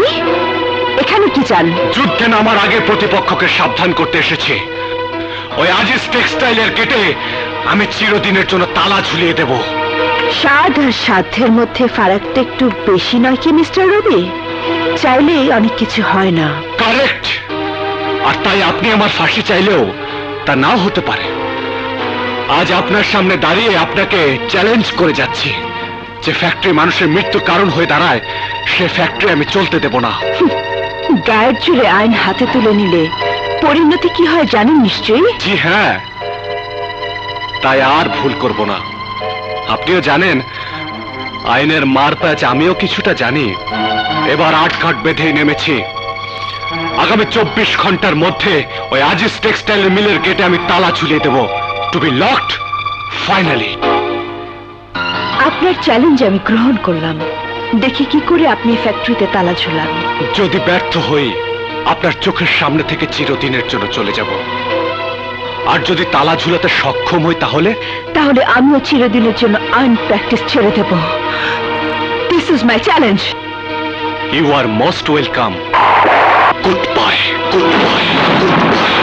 আপনি এখানে কি চান? যুদ্ধে নামার আগে প্রতিপক্ষকে সাবধান করতে এসেছি। ওই আজিজ টেক্সটাইলের গেটে আমি চিরদিনের জন্য তালা ঝুলিয়ে দেব। স্বাদ আর সাধ্যের মধ্যে ফারাকটা একটু বেশি নয় কি মিস্টার রবি? চাইলেই অনেক কিছু হয় না। কারেক্ট। আর তাই আপনি আমার ফাঁসি চাইলেও তা নাও হতে পারে। আজ আপনার সামনে দাঁড়িয়ে আপনাকে চ্যালেঞ্জ করে যাচ্ছি, যে ফ্যাক্টরি মানুষের মৃত্যুর কারণ হয়ে দাঁড়ায় সে ফ্যাক্টরি আমি চলতে দেব না। গায়ের জোরে আইন হাতে তুলে নিলে পরিণতি কি হয় জানেন নিশ্চয়ই। জি হ্যাঁ, তাই আর ভুল করব না। আপনিও জানেন আইনের মারপ্যাচ আমিও কিছুটা জানি। এবার আটঘাট বেঁধে নেমেছি। আগামী 24 ঘন্টার মধ্যে ওই আজিজ টেক্সটাইল মিলের গেটে আমি তালা ঝুলিয়ে দেব, টু বি লকড ফাইনালি। আপনার চ্যালেঞ্জ আমি গ্রহণ করলাম। দেখি কি করে আপনি ফ্যাক্টরিতে তালা ঝুলান। যদি ব্যর্থ হই আপনার চোখের সামনে থেকে চিরদিনের জন্য চলে যাব। আর যদি তালা ঝুলাতে সক্ষম হই তাহলে আমিও চিরদিনের জন্য আইন প্র্যাকটিস ছেড়ে দেব। This is my challenge. You are most welcome. Goodbye, goodbye, goodbye.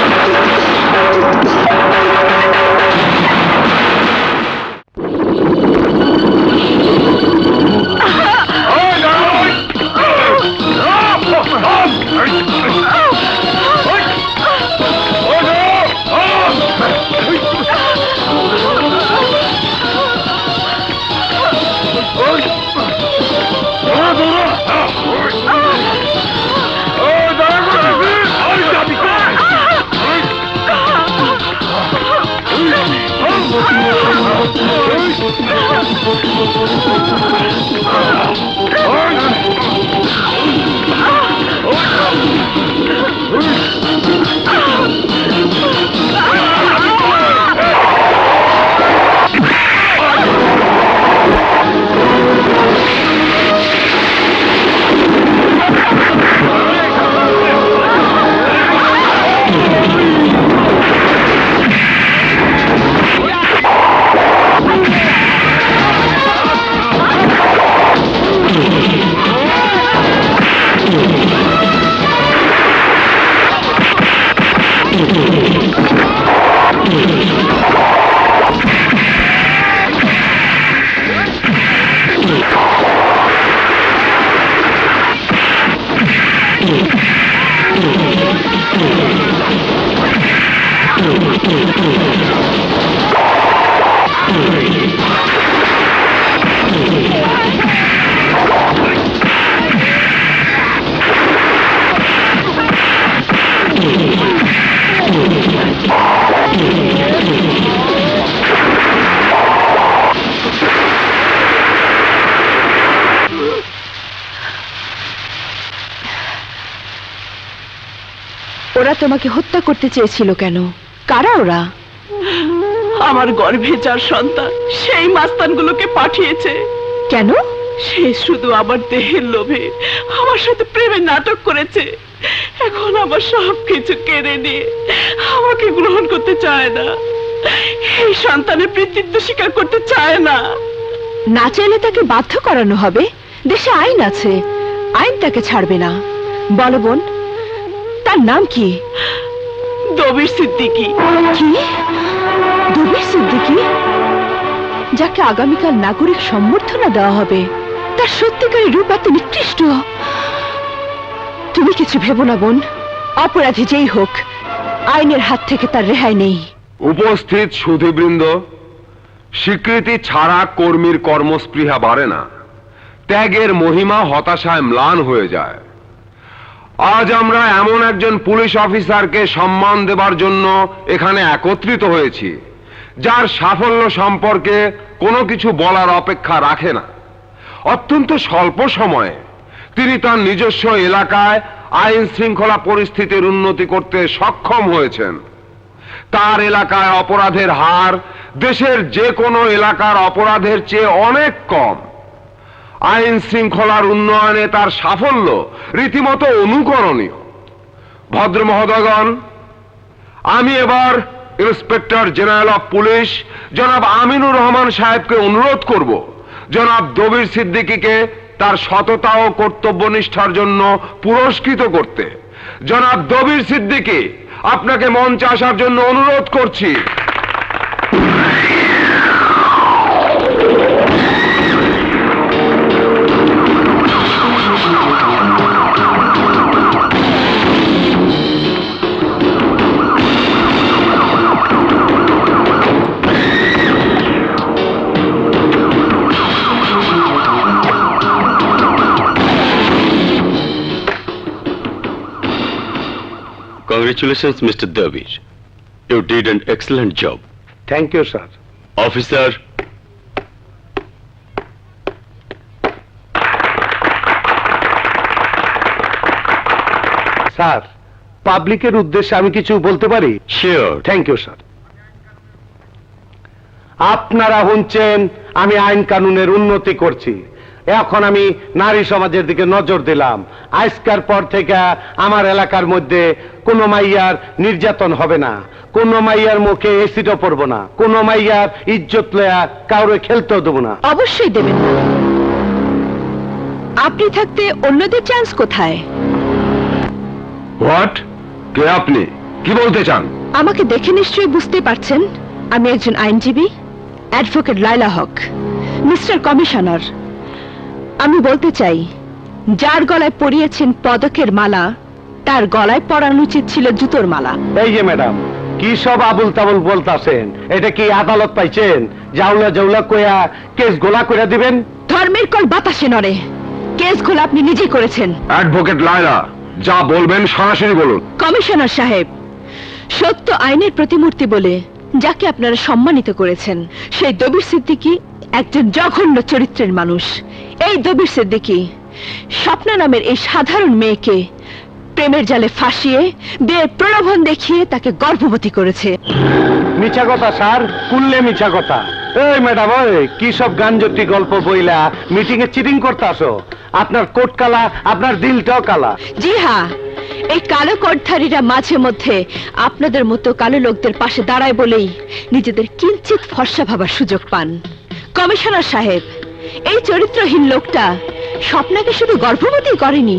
ওরা তোমাকে হত্যা করতে চেয়েছিল কেন? কারা ওরা? আমার গর্ভে যার সন্তান সেই মাস্তানগুলোকে পাঠিয়েছে। কেন? সে শুধু আমার দেহের লোভে আমার সাথে প্রেমের নাটক করেছে। এখন আমার সবকিছু কেড়ে নিয়ে আমাকে গ্রহণ করতে চায় না। এই সন্তানের পিতৃত্ব স্বীকার করতে চায় না। না চাইলে তাকে বাধ্য করানো হবে। দেশে আইন আছে, আইন তাকে ছাড়বে না। বলো বোন, তার নাম কি? দবির সিদ্দিকী। কি? দবির সিদ্দিকী, যাকে আগামীকাল নাগরিক সম্বর্ধনা দেওয়া হবে। তার সত্যিকারী রূপ এত নিকৃষ্ট। তুমি কিছু ভেবো না বোন, অপরাধী যেই হোক আইনের হাত থেকে তার রেহাই নেই। উপস্থিত সুধীবৃন্দ, স্বীকৃতি ছাড়া কর্মীর কর্মস্পৃহা বাড়ে না, ত্যাগের মহিমা হতাশায় ম্লান হয়ে যায়। আজ আমরা এমন একজন পুলিশ অফিসারকে সম্মান দেবার জন্য এখানে একত্রিত হয়েছি, যার সাফল্য সম্পর্কে কোনো কিছু বলার অপেক্ষা রাখে না। অত্যন্ত স্বল্প সময়ে তিনি তার নিজস্ব এলাকায় আইন শৃঙ্খলা পরিস্থিতির উন্নতি করতে সক্ষম হয়েছেন। তার এলাকায় অপরাধের হার দেশের যে কোনো এলাকার অপরাধের চেয়ে অনেক কম। আইন শৃঙ্খলার উন্নয়নে তার সাফল্য রীতিমতো অনুকরণীয়। ভদ্র মহোদয়গণ, আমি এবার ইন্সপেক্টর জেনারেল অফ পুলিশ জনাব আমিনুর রহমান সাহেবকে অনুরোধ করব জনাব দবির সিদ্দিকীকে তার সততা ও কর্তব্যনিষ্ঠার জন্য পুরস্কৃত করতে। জনাব দবির সিদ্দিকী, আপনাকে মঞ্চে আসার জন্য অনুরোধ করছি। Congratulations, Mr. Dabir. You did an excellent job. Thank you sir. Officer, sir, পাবলিকের উদ্দেশ্যে আমি কিছু বলতে পারি? sure. Thank you sir. আপনারা শুনছেন আমি আইন কানুনের উন্নতি করছি। এখন আমি নারী সমাজের দিকে নজর দিলাম। আজকের পর থেকে আমার এলাকার মধ্যে কোনো মাইয়ার নির্যাতন হবে না, কোনো মাইয়ার মুখে এসিডও পড়বো না, কোনো মাইয়ার ইজ্জত লয়া কাউরে খেলতেও দেবো না। অবশ্যই দেবেন না। আপনি থাকতে অন্যদের চান্স কোথায়? হোয়াট? কে আপনি? কি বলতে চান? আমাকে দেখে নিশ্চয়ই বুঝতে পারছেন আমি একজন আইনজীবী, অ্যাডভোকেট লায়লা হক। মিস্টার কমিশনার, আমি বলতে চাই, যার গলায় পরিয়েছেন পদকের মালা, তার গলায় পরানো উচিত ছিল জুতোর মালা। এই যে ম্যাডাম, কি সব আবুল তাবুল বলতাছেন? এটা কি আদালত পাইছেন? জাউলা জাউলা কইয়া কেস গোলা কইরা দিবেন? ধর্মের কল বাতাসে নড়ে। কেসগুলো আপনি নিজেই করেছেন। অ্যাডভোকেট লায়লা, যা বলবেন সরাসরি বলুন। কমিশনার সাহেব, সত্য আইনের প্রতিমূর্তি বলে যাকে আপনারা সম্মানিত করেছেন, সেই দবির সিদ্দিকী একজন জঘন্য চরিত্রের মানুষ। এই দবির সিদ্দিকী স্বপ্না নামের এই সাধারণ মেয়েকে প্রেমের জালে ফাঁসিয়ে বিয়ের প্রলোভন দেখিয়ে তাকে গর্ভবতী করেছে। মিছা কথা স্যার, কুললে মিছা কথা। এই ম্যাডাম, ওই কি সব গাঞ্জটি গল্প বইলা মিটিং এ চিটিং করতে আসো? আপনার কোট কালা, আপনার দিলটাও কালা। জি হ্যাঁ, এই কালো কোটধারীরা মাঝে মধ্যে আপনাদের মতো কালো লোকদের পাশে দাঁড়ায় বলেই নিজেদের কিঞ্চিত ফর্সা ভাবার সুযোগ পান। কমিশনার সাহেব, এই চরিত্রহীন লোকটা স্বপ্নাকে শুধু গর্ভবতী করেনি,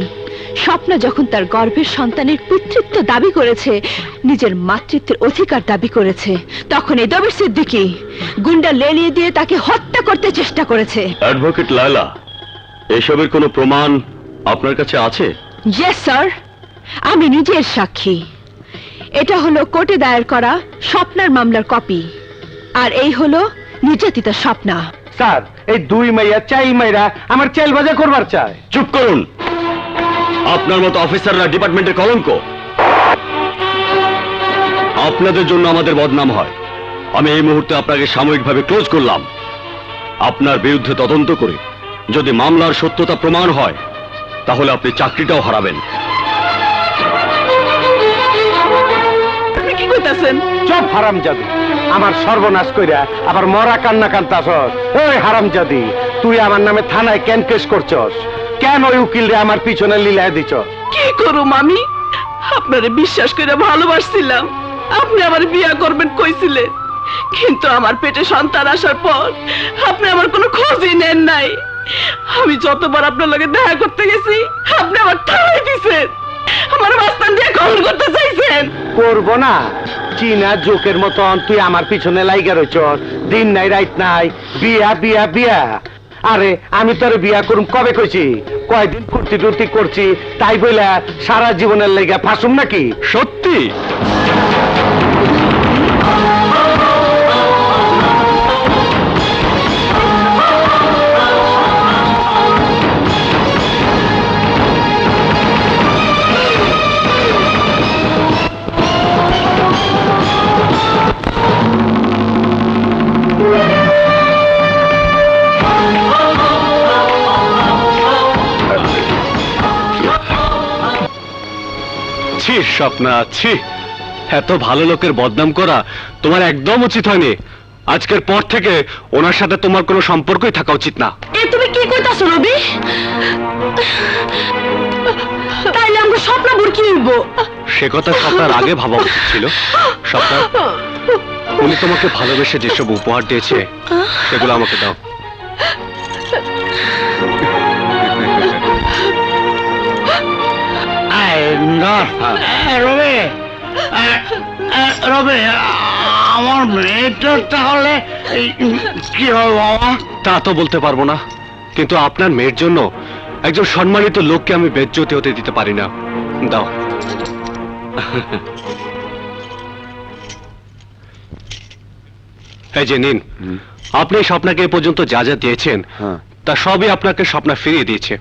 স্বপ্না যখন তার গর্ভের সন্তানের পিতৃত্ব দাবি করেছে, নিজের মাতৃত্বের অধিকার দাবি করেছে, তখন এই দবির সিদ্দিকী গুন্ডা লেলিয়ে দিয়ে তাকে হত্যা করতে চেষ্টা করেছে। অ্যাডভোকেট লায়লা, এসবের কোনো প্রমাণ আপনার কাছে আছে? ইয়েস স্যার, আমি নিজের সাক্ষী। এটা হলো কোর্টে দায়ের করা স্বপ্নার মামলার কপি, আর এই হলো নির্যাতিতা স্বপ্না। স্যার, এই দুই মাইয়া চাই মাইরা আমার চাইল বাজা করবার চায়। চুপ করুন। আপনার মতো অফিসাররা ডিপার্টমেন্টের কলঙ্ক। আপনাদের জন্য আমাদের বদনাম হয়। আমি এই মুহূর্তে আপনাকে সাময়িকভাবে ক্লোজ করলাম। আপনার বিরুদ্ধে তদন্ত করে যদি মামলার সত্যতা প্রমাণ হয়, তাহলে আপনি চাকরিটাও হারাবেন। আপনি কি কইতাছেন? চুপ হারামজাদি, আমার সর্বনাশ কইরা আবার মরা কান্না কান্তাছস। ওই হারামজাদি, তুই আমার নামে থানায় কেন কেস করছস? কেন ওই উকিলরে আমার পিছনে লীলায় দিছস? কি করুম আমি? আপনারে বিশ্বাস করে ভালোবাসছিলাম, আপনি আমার বিয়া করবেন কইছিলেন, কিন্তু আমার পেটে সন্তান আসার পর আপনি আমার কোনো খোঁজই নেন নাই। আমি যতবার আপনার লগে দেখা করতে গেছি, আপনি আমার ঠাড়াই দিছেন, আমার মাস্তান দিয়ে গ্রহণ করতে চাইছেন। করব না? চীনা জোকের মতন তুই আমার পিছনে লাইগা রইছস, দিন নাই রাত নাই, বিয়া বিয়া বিয়া। আরে আমি তোরে বিয়া করুম কবে কইছি? কয়দিন ফুর্তি টুর্তি করছি, তাই বইলা সারা জীবনের লাইগা ফাঁসুম নাকি? সত্যি? ছি স্বপ্না, ছি! এত ভালো লোকের বদনাম করা তোমার একদম উচিত হয়নি। আজকের পর থেকে ওনার সাথে তোমার কোনো সম্পর্কই থাকা উচিত না। এ তুমি কি কইতাছো রবি? তাইলে আমরা স্বপ্না বুড় কি হইব? সে কথা স্বপ্নার আগে ভাবা উচিত ছিল। স্বপ্না, উনি তোমাকে ভালোবেসে যেসব উপহার দিয়েছে, সেগুলো আমাকে দাও। না রবি রবি আমার মেয়েটার তাহলে কি হবে বাবা? তা তো বলতে পারবো না, কিন্তু আপনার মেয়ের জন্য একজন সম্মানিত লোককে আমি বেজ্জতি হতে দিতে পারি না। দাও। এই যে নিন, আপনি স্বপ্নাকে এ পর্যন্ত যা যা দিয়েছেন তা সবই আপনাকে স্বপ্না ফিরিয়ে দিয়েছে।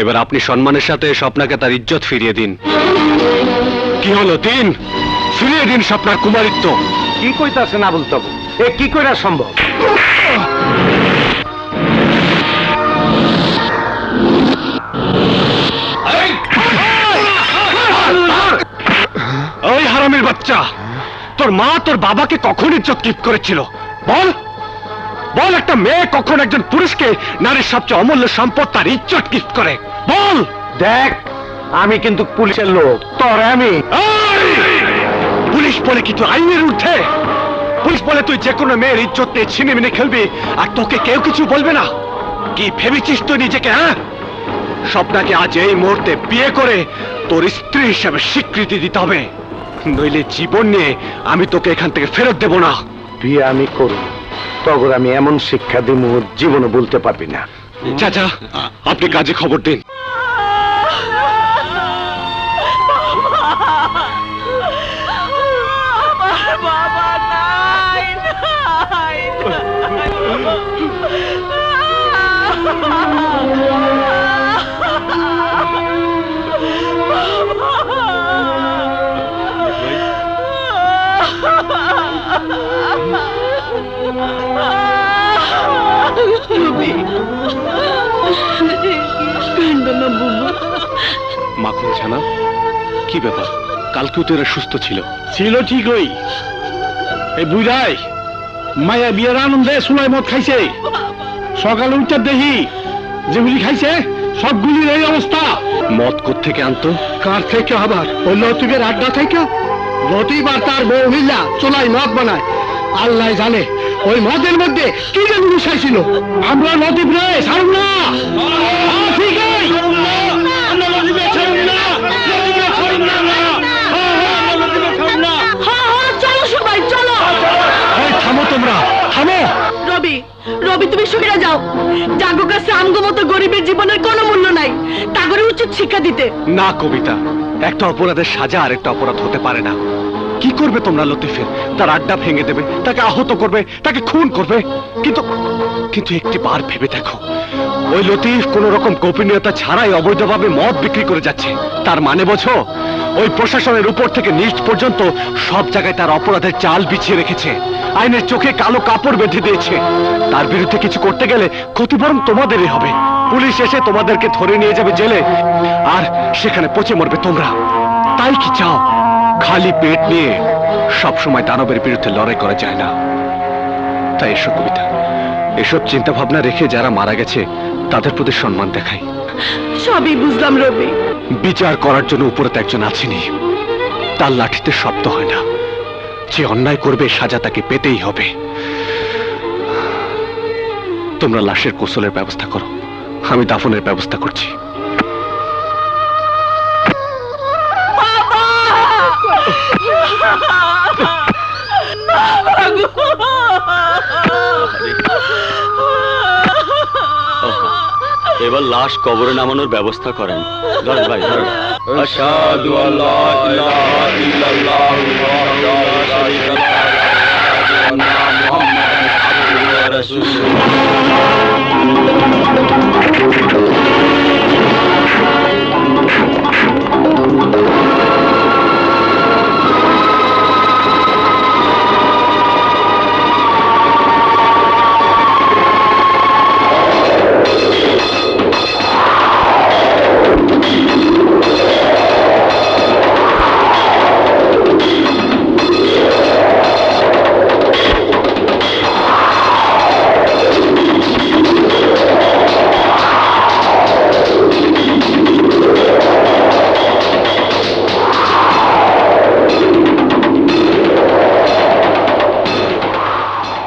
এবার আপনি সম্মানের সাথে স্বপ্নাকে তার ইজ্জত ফিরিয়ে দিন। কি হলো, দিন, ফিরিয়ে দিন স্বপ্নার কুমারিত্ব। কি কইতাছে না বলতে এ কি কইরা সম্ভব? ওই হারামির বাচ্চা, তোর মা তোর বাবাকে কখন ইজ্জত কিপ করেছিল বল? বল, একটা মেয়ে কখন একজন পুরুষকে নারীর সবচেয়ে অমূল্য সম্পদ তার ইজ্জত গিফট করে? বল। দেখ, আমি কিন্তু পুলিশের লোক, তোর আমি। পুলিশ বলে কি তুই আইনের ঊর্ধ্বে? পুলিশ বলে তুই যে কোনো মেয়ের ইজ্জত নিয়ে ছিনিমিনি খেলবি আর তোকে কেউ কিছু বলবে না? কি ভেবেছিস তুই নিজেকে? হ্যাঁ, স্বপ্নাকে আজ এই মুহূর্তে বিয়ে করে তোর স্ত্রী হিসেবে স্বীকৃতি দিতে হবে, নইলে জীবন নিয়ে আমি তোকে এখান থেকে ফেরত দেব না। বিয়ে আমি করব, তখন আমি এমন শিক্ষা দিব জীবনে বলতে পারবি না। চাচা, আপনি কাজে খবর দিন। আমার বাবা নাই, নাই, মাখন ছানা, কি ব্যাপার? কালকেও তো এরা সুস্থ ছিল। ছিল ঠিকই, এই বুড়াই মায়া বিয়ের আনন্দে সুলাই মদ খাইছে। সকালে উঠে দেখি যেগুলি খাইছে সবগুলির এই অবস্থা। মদ কোত্থেকে আনতো? কার থেকে আবার? ওই লতিফের আড্ডা থেকে। লতিফ আর তার বউ মিল্লা চুলাই মদ বানায়, আল্লাহ জানে ওই মদের মধ্যে কি যেন মিশাইছিল। আমরা লতিফ রে ছাড়ুন না। ঠিকই, আমরা লতিফে ছাড়ুন না, লতিফে ছাড়ুন না, লতিফে ছাড়ুন না। চলো সবাই চলো। এই থামো তোমরা, থামো। রবি, রবি তুমি সুবিধা যাও। জাগো কাছে আমগো মতো গরিবের জীবনের কোনো মূল্য নাই, তাগরে উচিত শিক্ষা দিতে। না কবিতা, একটা অপরাধের সাজা আর একটা অপরাধ হতে পারে না। কি করবে তোমরা লতিফের? তার আড্ডা ভেঙে দেবে, তাকে আহত করবে, তাকে খুন করবে। কিন্তু কিন্তু একটি বার ভেবে দেখো, ওই লতিফ কোন রকম গোপনীয়তা ছাড়াই অবৈধভাবে মদ বিক্রি করে যাচ্ছে। তার মানে বোঝো, ওই প্রশাসনের উপর থেকে নিচ পর্যন্ত সব জায়গায় তার অপরাধের চাল বিছিয়ে রেখেছে, আইনের চোখে কালো কাপড় বেঁধে দিয়েছে। তার বিরুদ্ধে কিছু করতে গেলে ক্ষতি বরং তোমাদেরই হবে। পুলিশ এসে তোমাদেরকে ধরে নিয়ে যাবে জেলে, আর সেখানে পচে মরবে তোমরা। তাই কি চাও? খালি পেট নিয়ে সব সময় দানবের বিরুদ্ধে লড়াই করা যায় না। তাই এসব কবিতা, এসব চিন্তা ভাবনা রেখে যারা মারা গেছে তাদের প্রতি সম্মান দেখাই। সবই বুঝলাম রবি। বিচার করার জন্য উপরে তো একজন আছেনি, তার লাঠিতে শব্দ হয় না। যে অন্যায় করবে সাজা তাকে পেতেই হবে। তোমরা লাশের গোসলের ব্যবস্থা করো, আমি দাফনের ব্যবস্থা করছি। এবার লাশ কবরে নামানোর ব্যবস্থা করেন। ধরেন ভাই, ধরেন। আশহাদু আল্লা ইলাহা ইল্লাল্লাহ ওয়াহদাহু লা শারীকা লাহু ওয়া আশহাদু আন্না মুহাম্মাদান আবদুহু ওয়া রাসূলুহু।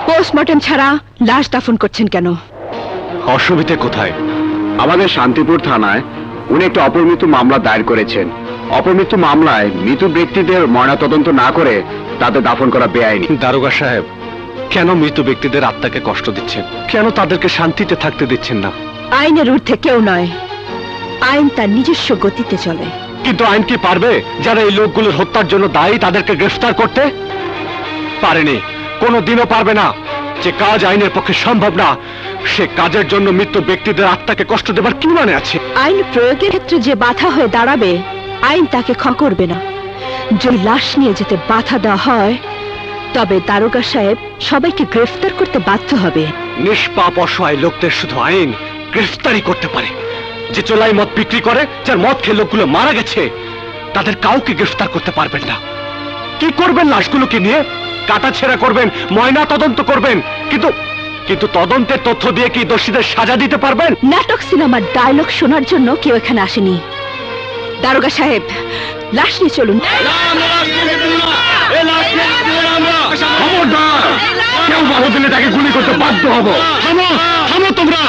পোস্টমর্টম ছাড়া লাশ দাফন করছেন কেন? অসুবিধে কোথায়? আমাদের শান্তিপুর থানায় উনি একটা অপমৃত্যু মামলা দায়ের করেছেন। অপমৃত্যু মামলায় মৃত ব্যক্তিদের ময়নাতদন্ত না করে তাদের দাফন করা বেআইনি। দারোগা সাহেব, কেন মৃত ব্যক্তিদের আত্মাকে কষ্ট দিচ্ছেন? কেন তাদেরকে শান্তিতে থাকতে দিচ্ছেন না? আইনের ঊর্ধ্বে কেউ নয়, আইন তার নিজস্ব গতিতে চলে। কিন্তু আইন কি পারবে যারা এই লোকগুলোর হত্যার জন্য দায়ী তাদেরকে গ্রেফতার করতে? পারেনি, কোনোদিনও পারবে না। যে কাজ আইনের পক্ষে সম্ভব না, সে কাজের জন্য মৃত ব্যক্তিদের আত্মাকে কষ্ট দেবার কি মানে আছে? আইন প্রয়োগের ক্ষেত্রে যে বাধা হয়ে দাঁড়াবে, আইন তাকে ক্ষমা করবে না। যদি লাশ নিয়ে যেতে বাধা দেওয়া হয়, তবে দারোগা সাহেব সবাইকে গ্রেফতার করতে বাধ্য হবে। নিষ্পাপ অসহায় লোকদের শুধু আইন গ্রেফতারি করতে পারে। যে চোলাই মদ বিক্রি করে, যার মদ খেয়ে লোকগুলো মারা গেছে, তাদের কাউকে গ্রেফতার করতে পারবেন না। কি করবেন লাশগুলোকে নিয়ে? কাটাছেঁড়া করবেন, ময়না তদন্ত করবেন, কিন্তু কিন্তু তদন্তের তথ্য দিয়ে কি দোষীদের সাজা দিতে পারবেন? নাটক সিনেমার ডায়লগ শোনার জন্য কেউ এখানে আসেনি। দারোগা সাহেব, লাশ নিয়ে চলুন। খবরদার! কেউ বাধা দিলে তাকে গুলি করতে বাধ্য হব। থামো থামো তোমরা।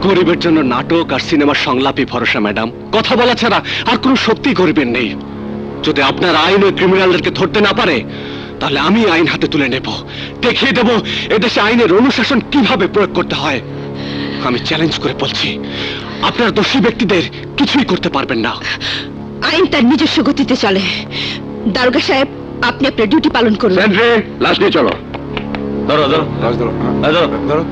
গরিবের জন্য নাটক আর সিনেমার সংলাপই ভরসা ম্যাডাম। কথা বলা ছাড়া আর কোনো শক্তি গরিবের নেই। যদি আপনার আইন ওই ক্রিমিনালদেরকে ধরতে না পারে, তাহলে আমি আইন হাতে তুলে নেব, দেখিয়ে দেব এদেশে আইনের অনুশাসন কিভাবে প্রয়োগ করতে হয়। আমি চ্যালেঞ্জ করে বলছি, আপনার দোষী ব্যক্তিদের কিছুই করতে পারবেন না। আইন তার নিজস্ব গতিতে চলে। দারোগা সাহেব, আপনি আপনার ডিউটি পালন করুন। সেন্ট্রি, লাশ নিয়ে চলো। ধরো ধরো লাশ ধরো, ধরো ধরো।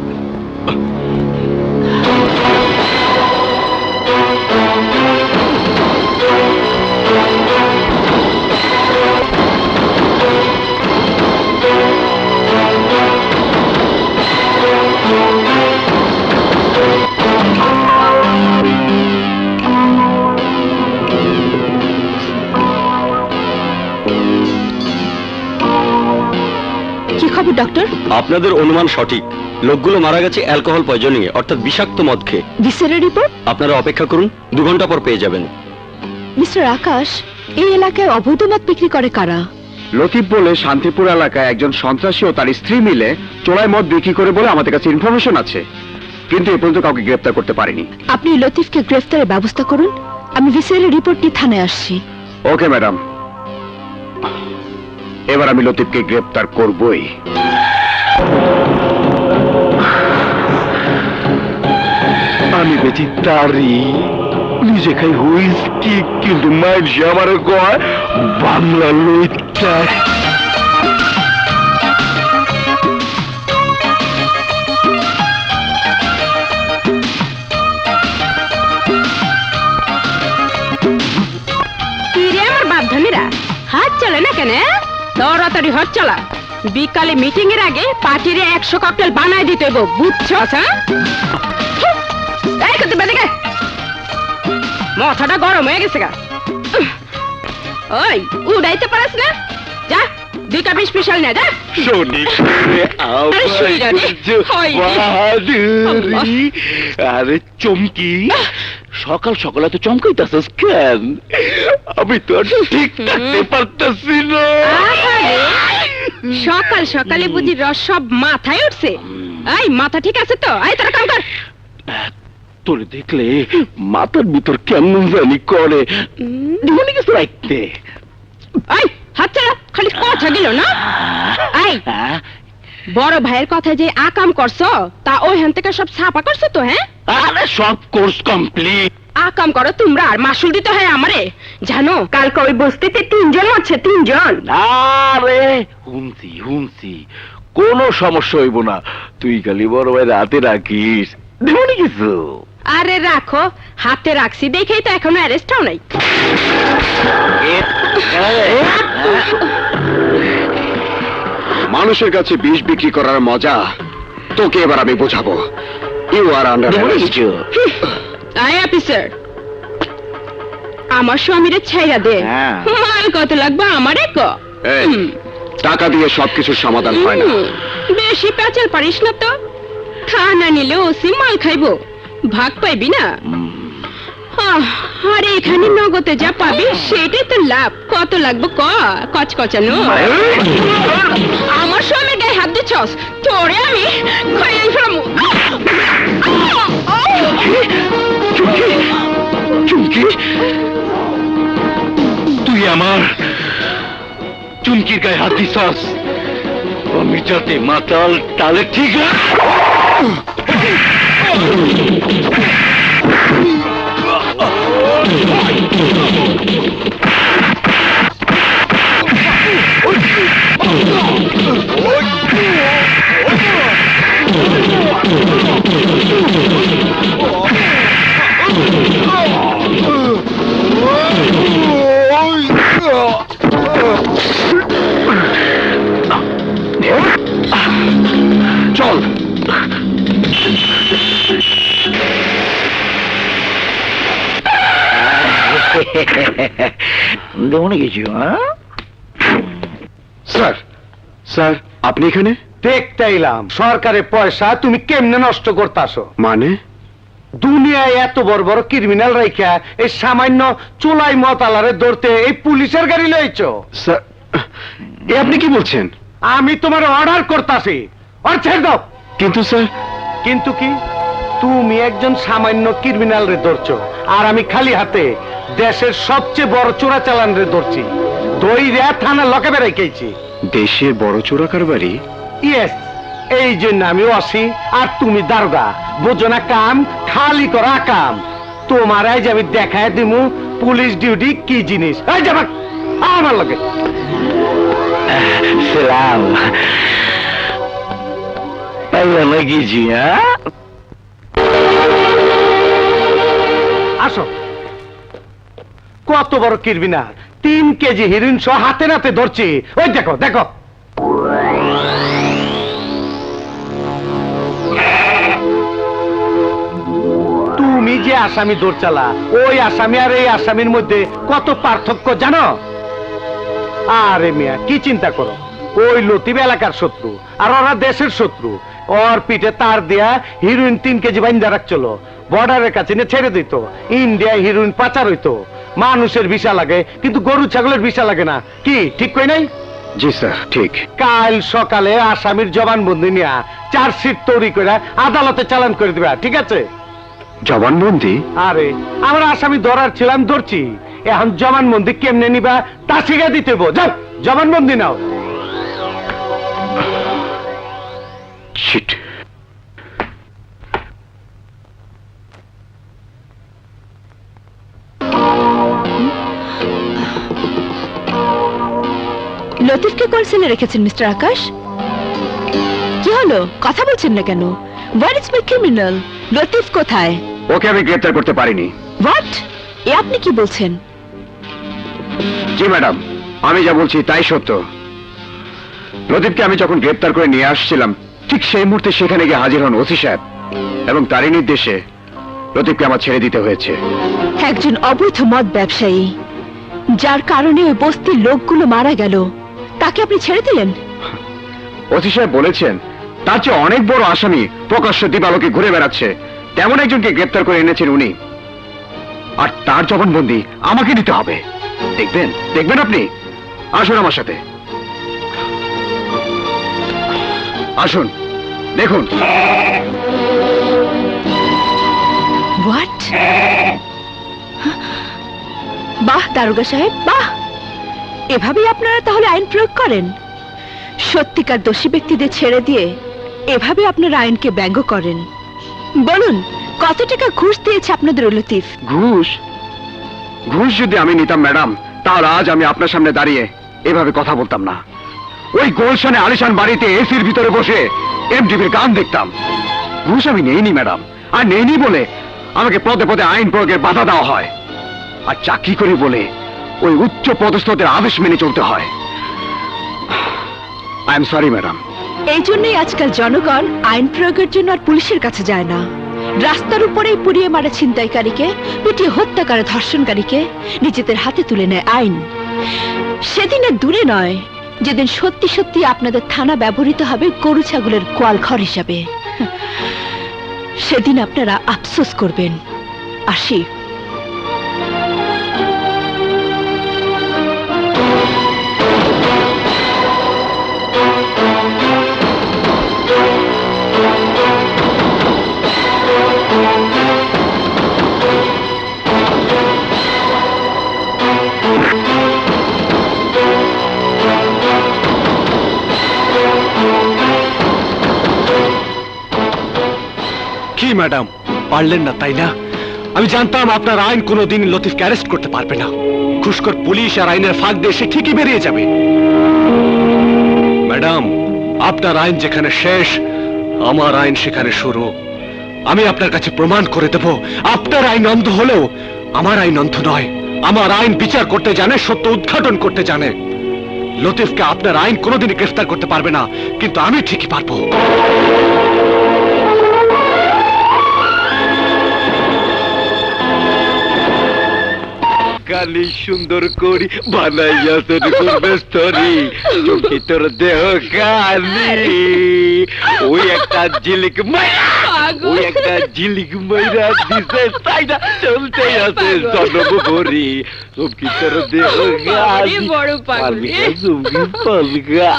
কি খবর ডক্টর? আপনাদের অনুমান সঠিক, লোকগুলো মারা গেছে অ্যালকোহল পয়জনিং এ, অর্থাৎ বিষাক্ত মদ খেয়ে। Viscera report? আপনারা অপেক্ষা করুন, 2 ঘন্টা পর পেয়ে যাবেন। মিস্টার আকাশ, এই এলাকায় অবৈধ মদ বিক্রি করে কারা? লতিফ বলে শান্তিপুর এলাকায় একজন সন্ত্রাসী ও তার স্ত্রী মিলে চোলাই মদ বিক্রি করে বলে আমাদের কাছে ইনফরমেশন আছে, কিন্তু এ পর্যন্ত কাউকে গ্রেফতার করতে পারিনি। আপনি লতিফকে গ্রেফতারের ব্যবস্থা করুন, আমি ভিসেরা রিপোর্ট নিয়ে থানায় আসছি। ওকে ম্যাডাম, এবার আমি লতিফকে গ্রেফতার করবই। আমি বেশি তারি নিজে খাই হুইস্কি, কিন্তু মাইন্ড আমার কয় বাংলা লইটা। আমার বাপধানীরা হাত চলে না কেন? তাড়াতাড়ি হাত চালা। বিকালে মিটিং এর আগে পার্টির 100 ককটেল বানাই দিতে হইব, বুঝছো? মাথাটা গরম হয়ে গেছে গা। ওই উড়াইতে পারিস না? যা 2 কাপ স্পেশাল নে, যা। শনি আরে চমকি, সকাল সকাল এত চমকাইতেছস কেন? আমি তো আর ঠিক থাকতে পারতেছি না। সকাল সকালে বুঝি রস সব মাথায় উঠছে? এই মাথা ঠিক আছে তো? এই তোর কাম কর। তোরে দেখলে মাথার ভিতর কেমন জানি করে, মনে কিছু রাখতে। এই হাত চালা, খালি কথা গেল না। এই বড় ভাইয়ের কথা যে আকাম করছো, তা ওইখান থেকে সব ছাপা করছো তো? হ্যাঁ, আরে সব কোর্স কমপ্লিট। আকাম করো তোমরা, আর মাসুল দিতে হয় আমারে। জানো কালকে ওই বস্তিতে 3 জন আছে, 3 জন। আরে হুমছি কোনো সমস্যা হইব না, তুই খালি বড় ভাই রাতে রাখিস, দেবনি কিছু। আরে রাখো, হাতে রাখছি দেখেই তো এখনো অ্যারেস্ট হও নাই। মানুষের কাছে বিষ বিক্রি করার মজা তোকে এবার আমি বোঝাবো। You are under arrest. I officer, আমার স্বামীরে ছাইরা দে। হ্যাঁ। মাল কত লাগবে আমারে ক। এই, টাকা দিয়ে সবকিছুর সমাধান হয় না। বেশি পেঁচাল পারিস না তো। থানা নিলে ওসি মাল খাইবো, ভাগ পাইবি না। আরে এখানে নগদে যা পাবি সেটাই তো লাভ। কত লাগবে ক, কচকচানো। আমার স্বামীর গায়ে হাত দিচ্ছস, তোরে আমি খাইয়ে ফেলামু। চুমকি আমার চুমকির গায়ে হাত দিছস, আমি যাতে মাতাল তালে ঠিক চল। স্যার, স্যার আপনি এখানে? দেখতে এলাম সরকারের পয়সা তুমি কেমনে নষ্ট করতাছো। মানে? দুনিয়ায় এত বড় বড় ক্রিমিনাল রাইখা এই সামান্য চুলাই মতালারে ধরতে এই পুলিশের গাড়ি লইছো। স্যার, এ আপনি কি বলছেন? আমি তোমার অর্ডার করতাছি, আর ছেড়ে দাও। কিন্তু স্যার। কিন্তু কি? তুমি একজন সামান্য ক্রিমিনাল রে ধরছো, আর আমি খালি হাতে দেশের সবচেয়ে বড় চোরাচালান রে ধরছি। দইরা থানা লকে বেড়াইকেছি। দেশের বড় চোরা কারবারি? ইয়েস, এই জন্য আমি আসি, আর তুমি দারোগা। বোঝো না কাম, খালি করা কাম। তোমার আজ আমি দেখায় দিমু পুলিশ ডিউটি কি জিনিস। এই যাবা আমার লগে। সালাম পাইলাম কিছু। আসো। কত বড় ক্রিমিনাল, 3 কেজি হিরোইন সহ হাতে নাতে ধরছি। ওই দেখো দেখো। তুমি যে আসামি দৌড়চালা, ওই আসামি আর এই আসামির মধ্যে কত পার্থক্য জানো? আরে মিয়া, কি চিন্তা করো? ওই লতিফ এলাকার শত্রু, আর ওরা দেশের শত্রু। ওর পিঠে তার দেয়া হিরোইন 3 কেজি বাইন্দা রাখছিল, বর্ডারের কাছে নিয়ে ছেড়ে দিত। ইন্ডিয়ায় হিরোইন পাচার হইতো। মানুষের ভিসা লাগে, কিন্তু গরু ছাগলের ভিসা লাগে না। কি ঠিক কই নাই? জি স্যার, ঠিক। কাল সকালে আসামির জবানবন্দি নিয়ে চার্জশিট তৈরি করে আদালতে চালান করে দিবা, ঠিক আছে? জবানবন্দি? আরে আমরা আসামি ধরার ছিলাম, ধরছি। এখন জবানবন্দি কেমনে নিবা তা শিখে দিতে হইব। যাও জবানবন্দি নাও। শিট। লতিফকে কোন সেলে রেখেছেন মিস্টার আকাশ? কি হলো, কথা বলছেন না কেন? What is my criminal? Latif কোথায়? ওকে আমি গ্রেফতার করতে পারিনি। হোয়াট? এ আপনি কি বলছেন? জি ম্যাডাম, আমি যা বলছি তাই সত্য। লতিফকে আমি যখন গ্রেফতার করে নিয়ে আসছিলাম, ঠিক সেই মুহূর্তে সেখানে গিয়ে হাজির হন ওসি সাহেব, এবং তারই নির্দেশে লতিফকে আমার ছেড়ে দিতে হয়েছে। একজন অবৈধ মদ ব্যবসায়ী, যার কারণে ওই বস্তির লোকগুলো মারা গেল, তাকে আপনি ছেড়ে দিলেন? ওসি সাহেব বলেছেন তার চেয়ে অনেক বড় আসামি প্রকাশ্য দিবালোকে ঘুরে বেড়াচ্ছে, তেমন একজনকে গ্রেফতার করে এনেছেন উনি, আর তার জবানবন্দি আমাকে দিতে হবে। দেখবেন দেখবেন আপনি। আসুন আমার সাথে, আসুন দেখুন। হোয়াট? বাহ দারোগা সাহেব, বাহ! এভাবেই আপনারা তাহলে আইন প্রয়োগ করেন? সত্যিকার দোষী ব্যক্তিদের ছেড়ে দিয়ে এভাবে আপনারা আইনকে ব্যঙ্গ করেন। বলুন, কত টাকা ঘুষ দিয়েছে আপনাদের ওই লতিফ? ঘুষ? ঘুষ যদি আমি নিতাম ম্যাডাম, তাহলে আজ আমি আপনার সামনে দাঁড়িয়ে এভাবে কথা বলতাম না। ওই গোলশানে আলিশান বাড়িতে এসির ভিতরে বসে এমটিভির গান দেখতাম। ঘুষ আমি নেইনি ম্যাডাম, আর নেইনি বলে আমাকে পদে পদে আইন প্রয়োগের বাধা দেওয়া হয়, আর চাকরি করি বলে ওই উচ্চ পদস্থদের আদেশ মেনে চলতে হয়। I am sorry madam. এই জন্যই আজকাল জনগণ আইন প্রয়োগের জন্য আর পুলিশের কাছে যায় না। রাস্তার উপরেই পুড়িয়ে মারা ছিনতাইকারীকে, পিটিয়ে হত্যা করে ধর্ষণকারীকে নিজেদের হাতে তুলে নেয় আইন। সেদিনে দূরে নয় যেদিন সত্যি সত্যি আপনাদের থানা ব্যবহৃত হবে গরু ছাগলের গোয়ালঘর হিসাবে। সেদিন আপনারা আফসোস করবেন। আসি। কি ম্যাডাম, পারলেন না তাই না? আমি জানতাম আপনার আইন কোনোদিন লতিফকে অ্যারেস্ট করতে পারবে না। ঘুষখোর পুলিশ আর আইনের ফাঁক দিয়ে সে ঠিকই বেরিয়ে যাবে। ম্যাডাম, আপনার আইন যেখানে শেষ, আমার আইন সেখানে শুরু। আমি আপনার কাছে প্রমাণ করে দেব, আপনার আইন অন্ধ হলেও আমার আইন অন্ধ নয়। আমার আইন বিচার করতে জানে, সত্য উদ্ঘাটন করতে জানে। লতিফকে আপনার আইন কোনোদিনই গ্রেফতার করতে পারবে না, কিন্তু আমি ঠিকই পারবো। কালি সুন্দর করি বানাইয়া তোর করবে স্তরি চুমকি তোর দেহ কালি ওই একটা ঝিলিক মাইরা ওই একটা ঝিলিক মাইরা দিছে সাইডা চলতে আছে জন্মভরি চুমকি তোর দেহ কালি বড় পাগল চুমকি পালগা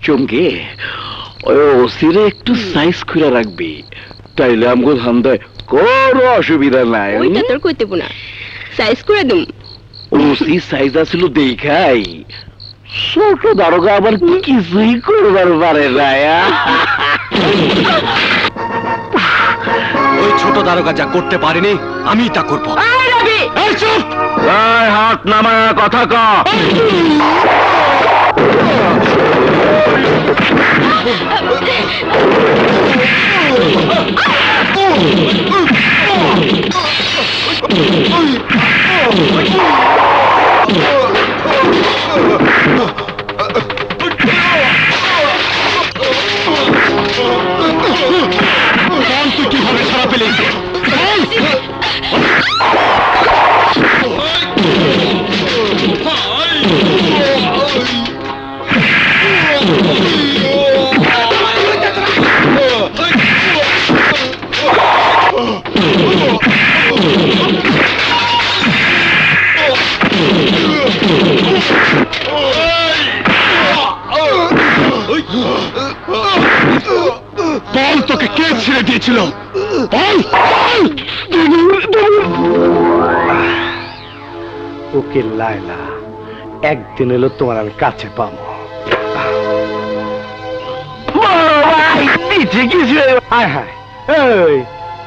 চুমকি ওই ওসিরে একটু সাইজ করে রাখবি, তাইলে আমগো ধান্দায় কোনো অসুবিধা নাই। ওইটা তোর কইতে না, সাইজ করে দিম। ওসি সাইজ আছিল দেখাই, ছোট দারোগা আবার কিছুই করবার পারে না। ওই ছোট দারোগা যা করতে পারেনি, আমি তা করবো। এই চুপ! এই হাত নামায়া কথা ক। তুই কিভাবে ছাড়া পেলি? বল, তোকে কে ছেড়ে দিয়েছিল? বল! ওকে লাইলা, একদিন এলো তোমার আমি কাছে পাবো। হায় হায়, এই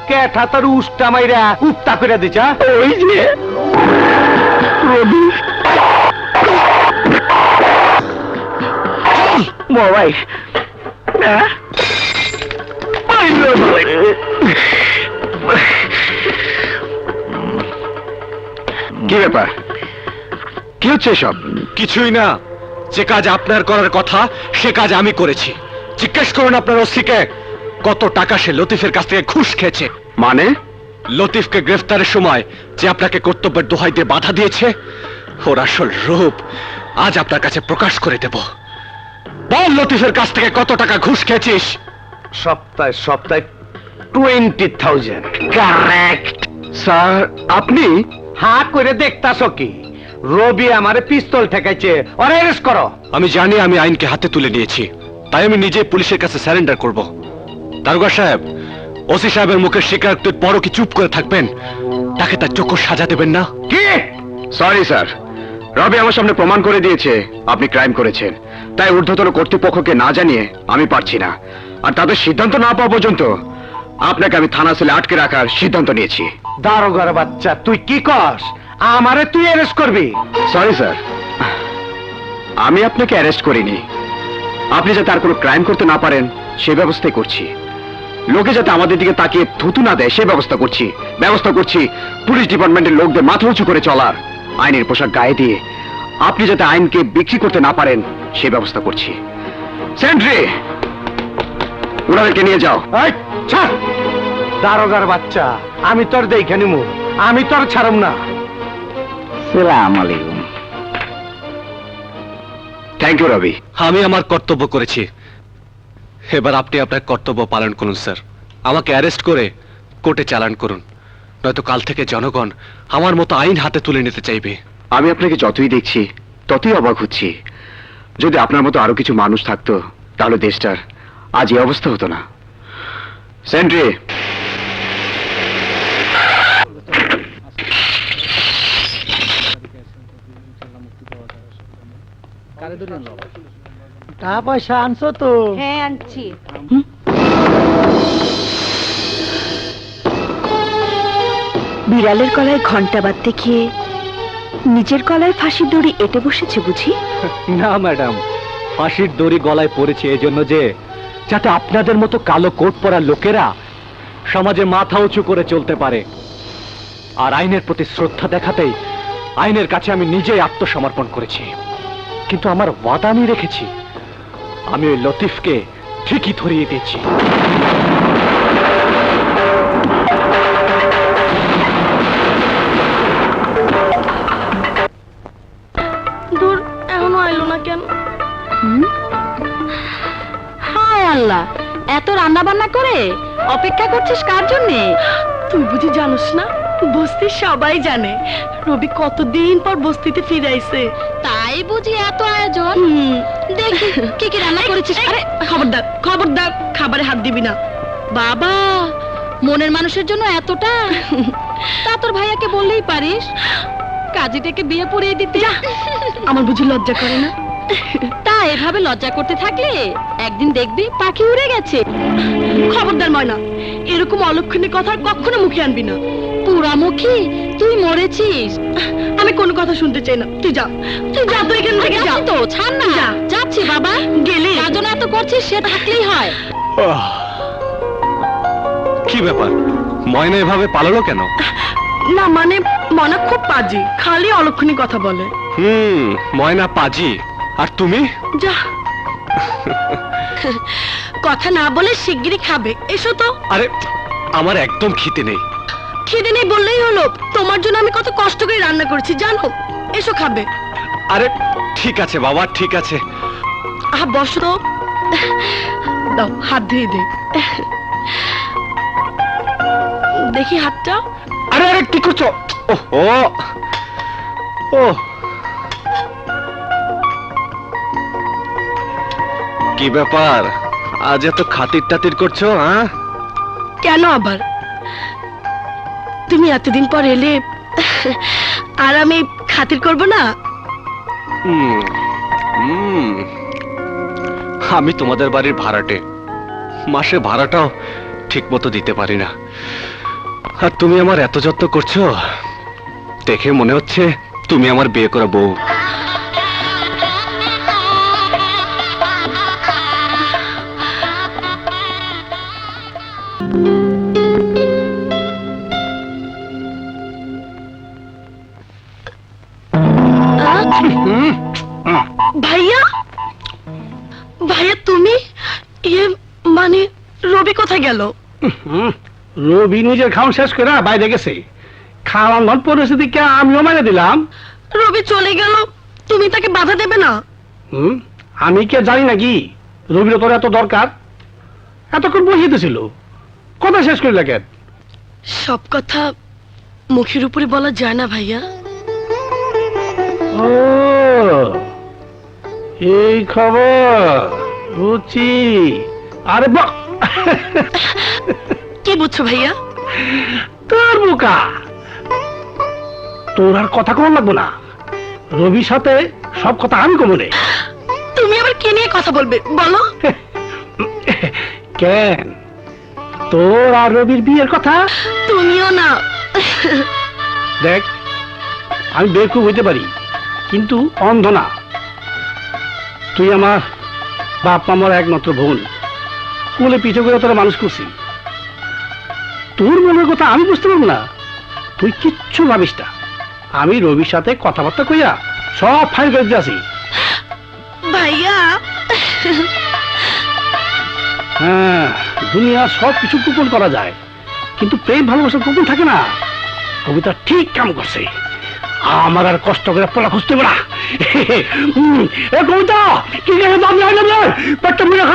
কেঠা তোর উষ্টা মাইরা উত্তা করে দিছা। ওই যে মোবাইল কি ব্যাপার? কি হচ্ছে সব? কিছুই না। যে কাজ আপনার করার কথা সে কাজ আমি করেছি। জিজ্ঞেস করুন আপনার ওসিকে কত টাকা সে লতিফের কাছ থেকে ঘুষ খেয়েছে। মানে? লতিফকে গ্রেফতারের সময় যে আপনাকে কর্তব্যের দোহাই দিয়ে বাধা দিয়েছে, ওর আসল রূপ আজ আপনার কাছে প্রকাশ করে দেব। বল, লতিফের কাছ থেকে কত টাকা ঘুষ খেয়েছিস? সপ্তাহে সপ্তাহে 20,000। কারেক্ট স্যার, আপনি? হা করে দেখতাছ কি? রবি আমারে পিস্তল ঠেকাইছে, ওরে অ্যারেস্ট করো। আমি জানি আমি আইনকে হাতে তুলে নিয়েছি, তাই আমি নিজে পুলিশের কাছে স্যারেন্ডার করব। দারোগা সাহেব, ওসি সাহেবের মুখের স্বীকারোক্তির পরও কি চুপ করে থাকবেন? তাকে তার চক্ষু সাজা দেবেন না? কি? সরি স্যার, রবি আমার সামনে প্রমাণ করে দিয়েছে আপনি ক্রাইম করেছেন, তাই ঊর্ধ্বতন কর্তৃপক্ষকে না জানিয়ে আমি পারছি না। আর তাদের সিদ্ধান্ত না পাওয়া পর্যন্ত আপনাকে আমি থানা সেলে আটকে রাখার সিদ্ধান্ত নিয়েছি। দারোগার বাচ্চা, তুই কি কস? আমারে তুই অ্যারেস্ট করবি? সরি স্যার, আমি আপনাকে অ্যারেস্ট করিনি। আপনি যাতে আর কোনো ক্রাইম করতে না পারেন সে ব্যবস্থাই করছি। লোকে যাতে আমাদের দিকে তাকিয়ে থুতু না দেয় সে ব্যবস্থা করছি। পুলিশ ডিপার্টমেন্টের লোকদের মাথা উঁচু করে চলার, আইনের পোশাক গায়ে দিয়ে আপনি যাতে আইনকে বিক্রি করতে না পারেন সে ব্যবস্থা করছি। সেন্ট্রি, ওনাদেরকে নিয়ে যাও। এই, ছাড়! দারোগার বাচ্চা, আমি তোর দেখে নিমু, আমি তোর ছাড়ম না। সালাম আলাইকুম। থ্যাংক ইউ রবি। আমি আমার কর্তব্য করেছি, এবার আপনি আপনার কর্তব্য পালন করুন স্যার। আমাকে অ্যারেস্ট করে কোর্টে চালান করুন, নয়তো কাল থেকে জনগণ আমার মতো আইন হাতে তুলে নিতে চাইবে। আমি আপনাকে যতই দেখছি ততই অবাক হচ্ছি। যদি আপনার মতো আরো কিছু মানুষ থাকতো তাহলে দেশটার আজ এই অবস্থা হতো না। সেন্ট্রি, টাকা পয়সা আনছো তো? হ্যাঁ আনছি। বিড়ালের গলায় ঘন্টা বাঁধতে গিয়ে নিজের গলায় ফাঁসির দড়ি এঁটে বসেছে বুঝি? না ম্যাডাম, ফাঁসির দড়ি গলায় পড়েছে এজন্য যে যাতে আপনাদের মতো কালো কোট পরা লোকেরা সমাজে মাথা উঁচু করে চলতে পারে। আর আইনের প্রতি শ্রদ্ধা দেখাতেই আইনের কাছে আমি নিজেই আত্মসমর্পণ করেছি। কিন্তু আমার ওয়াদা আমি রেখেছি, আমি ওই লতিফকে ঠিকই ধরিয়ে দিয়েছি। দূর, এখনো আইলো না কেন? হায় আল্লাহ, এত রান্না বান্না করে অপেক্ষা করছিস কার জন্যে? তুই বুঝি জানোস না? বস্তির সবাই জানে রবি কতদিন পর বস্তিতে ফিরে আইছে। তাই বুঝি এত আয়োজন? দেখি কি কি রান্না করেছিস। আরে খবরদার খবরদার, খাবারে হাত দিবি না। বাবা, মনের মানুষের জন্য এতটা? তা তোর ভাইয়াকে বললেই পারিস, কাজীটাকে বিয়ে পড়িয়ে দিতে। আমার বুঝি লজ্জা করে না? তা এভাবে লজ্জা করতে থাকলে একদিন দেখবি পাখি উড়ে গেছে। খবরদার ময়না, এরকম অলক্ষণী কথা আর কখনো মুখে আনবি না। পুরামুখী, তুই মরেছিস। আমি কোনো কথা শুনতে চাই না, তুই যা, তুই যা, তুই এখান থেকে যা। যাচ্ছি তো, ছাড় না। যা। যাচ্ছি বাবা। গেলে কার জন্য এত করছিস সে থাকলেই হয়। কি ব্যাপার, ময়না এভাবে পালালো কেন? না মানে মনা খুব পাজি, খালি অলক্ষণী কথা বলে। ময়না পাজি, আর তুমি? যা, কথা না বলে শিগগিরই খাবে। এসো তো। আরে আমার একদম খিদে নেই। খিদে নেই বললেই হলো? তোমার জন্য আমি কত কষ্ট করে রান্না করেছি জানো। এসো খাবে। আরে ঠিক আছে বাবা, ঠিক আছে। বসো তো। দাও, হাত ধুয়ে দে। দেখি হাতটা। আরে আরে কি করছো? ওহো, ও কি ব্যাপার, আজ এত খাতির টাতির করছো? হ্যাঁ, কেন আবার? তুমি এতদিন পর এলে আর আমি খাতির করব না? আমি তোমাদের বাড়ির ভাড়াটে, মাসে ভাড়াটাও ঠিক মতো দিতে পারি না, আর তুমি আমার এত যত্ন করছো, দেখে মনে হচ্ছে তুমি আমার বিয়ে করা বউ। ভাইয়া, ভাইয়া তুমি? ইয়ে মানে রবি কোথায় গেল? রবি নিজের খাওয়া শেষ করে বাইরে গেছে। খাওয়ার নট পরিস্থিতি কে আমিও মানে দিলাম। রবি চলে গেল, তুমি তাকে বাধা দেবে না? আমি কে জানি নাকি রবির তোর এত দরকার? এতক্ষণ বসিতেছিল, কথা শেষ করে কেন? সব কথা মুখের উপরে বলা যায় না ভাইয়া। ও এই খবর বুঝছি। আরে কি বুঝছো ভাইয়া? তোর বোকা, তোর আর কথা কম লাগবো না। রবির সাথে সব কথা আমি কমনে। তুমি আবার কি নিয়ে কথা বলবে বলো? কেন, তোর আর রবির বিয়ের কথা? তুমিও না। দেখ, আমি বেকুব হইতে পারি কিন্তু অন্ধ না। তুই আমার বাপ মামার একমাত্র বোন, কোলে পিঠে করে তোরা মানুষ করছি। তোর মনের কথা আমি বুঝতে পারবো না? তুই কিচ্ছু ভাবিস না, আমি রবির সাথে কথাবার্তা কইয়া সব ফাইল করে দিয়েছি। ভাইয়া হ্যাঁ, দুনিয়ার সব কিছু গোপন করা যায়, কিন্তু প্রেম ভালোবাসা গোপন থাকে না। কবিতা ঠিক কাম করছে। আমার আর কষ্ট করে পড়া খুঁজতে পারা। এ কবিতা কি পেটটা মুড়ে খা।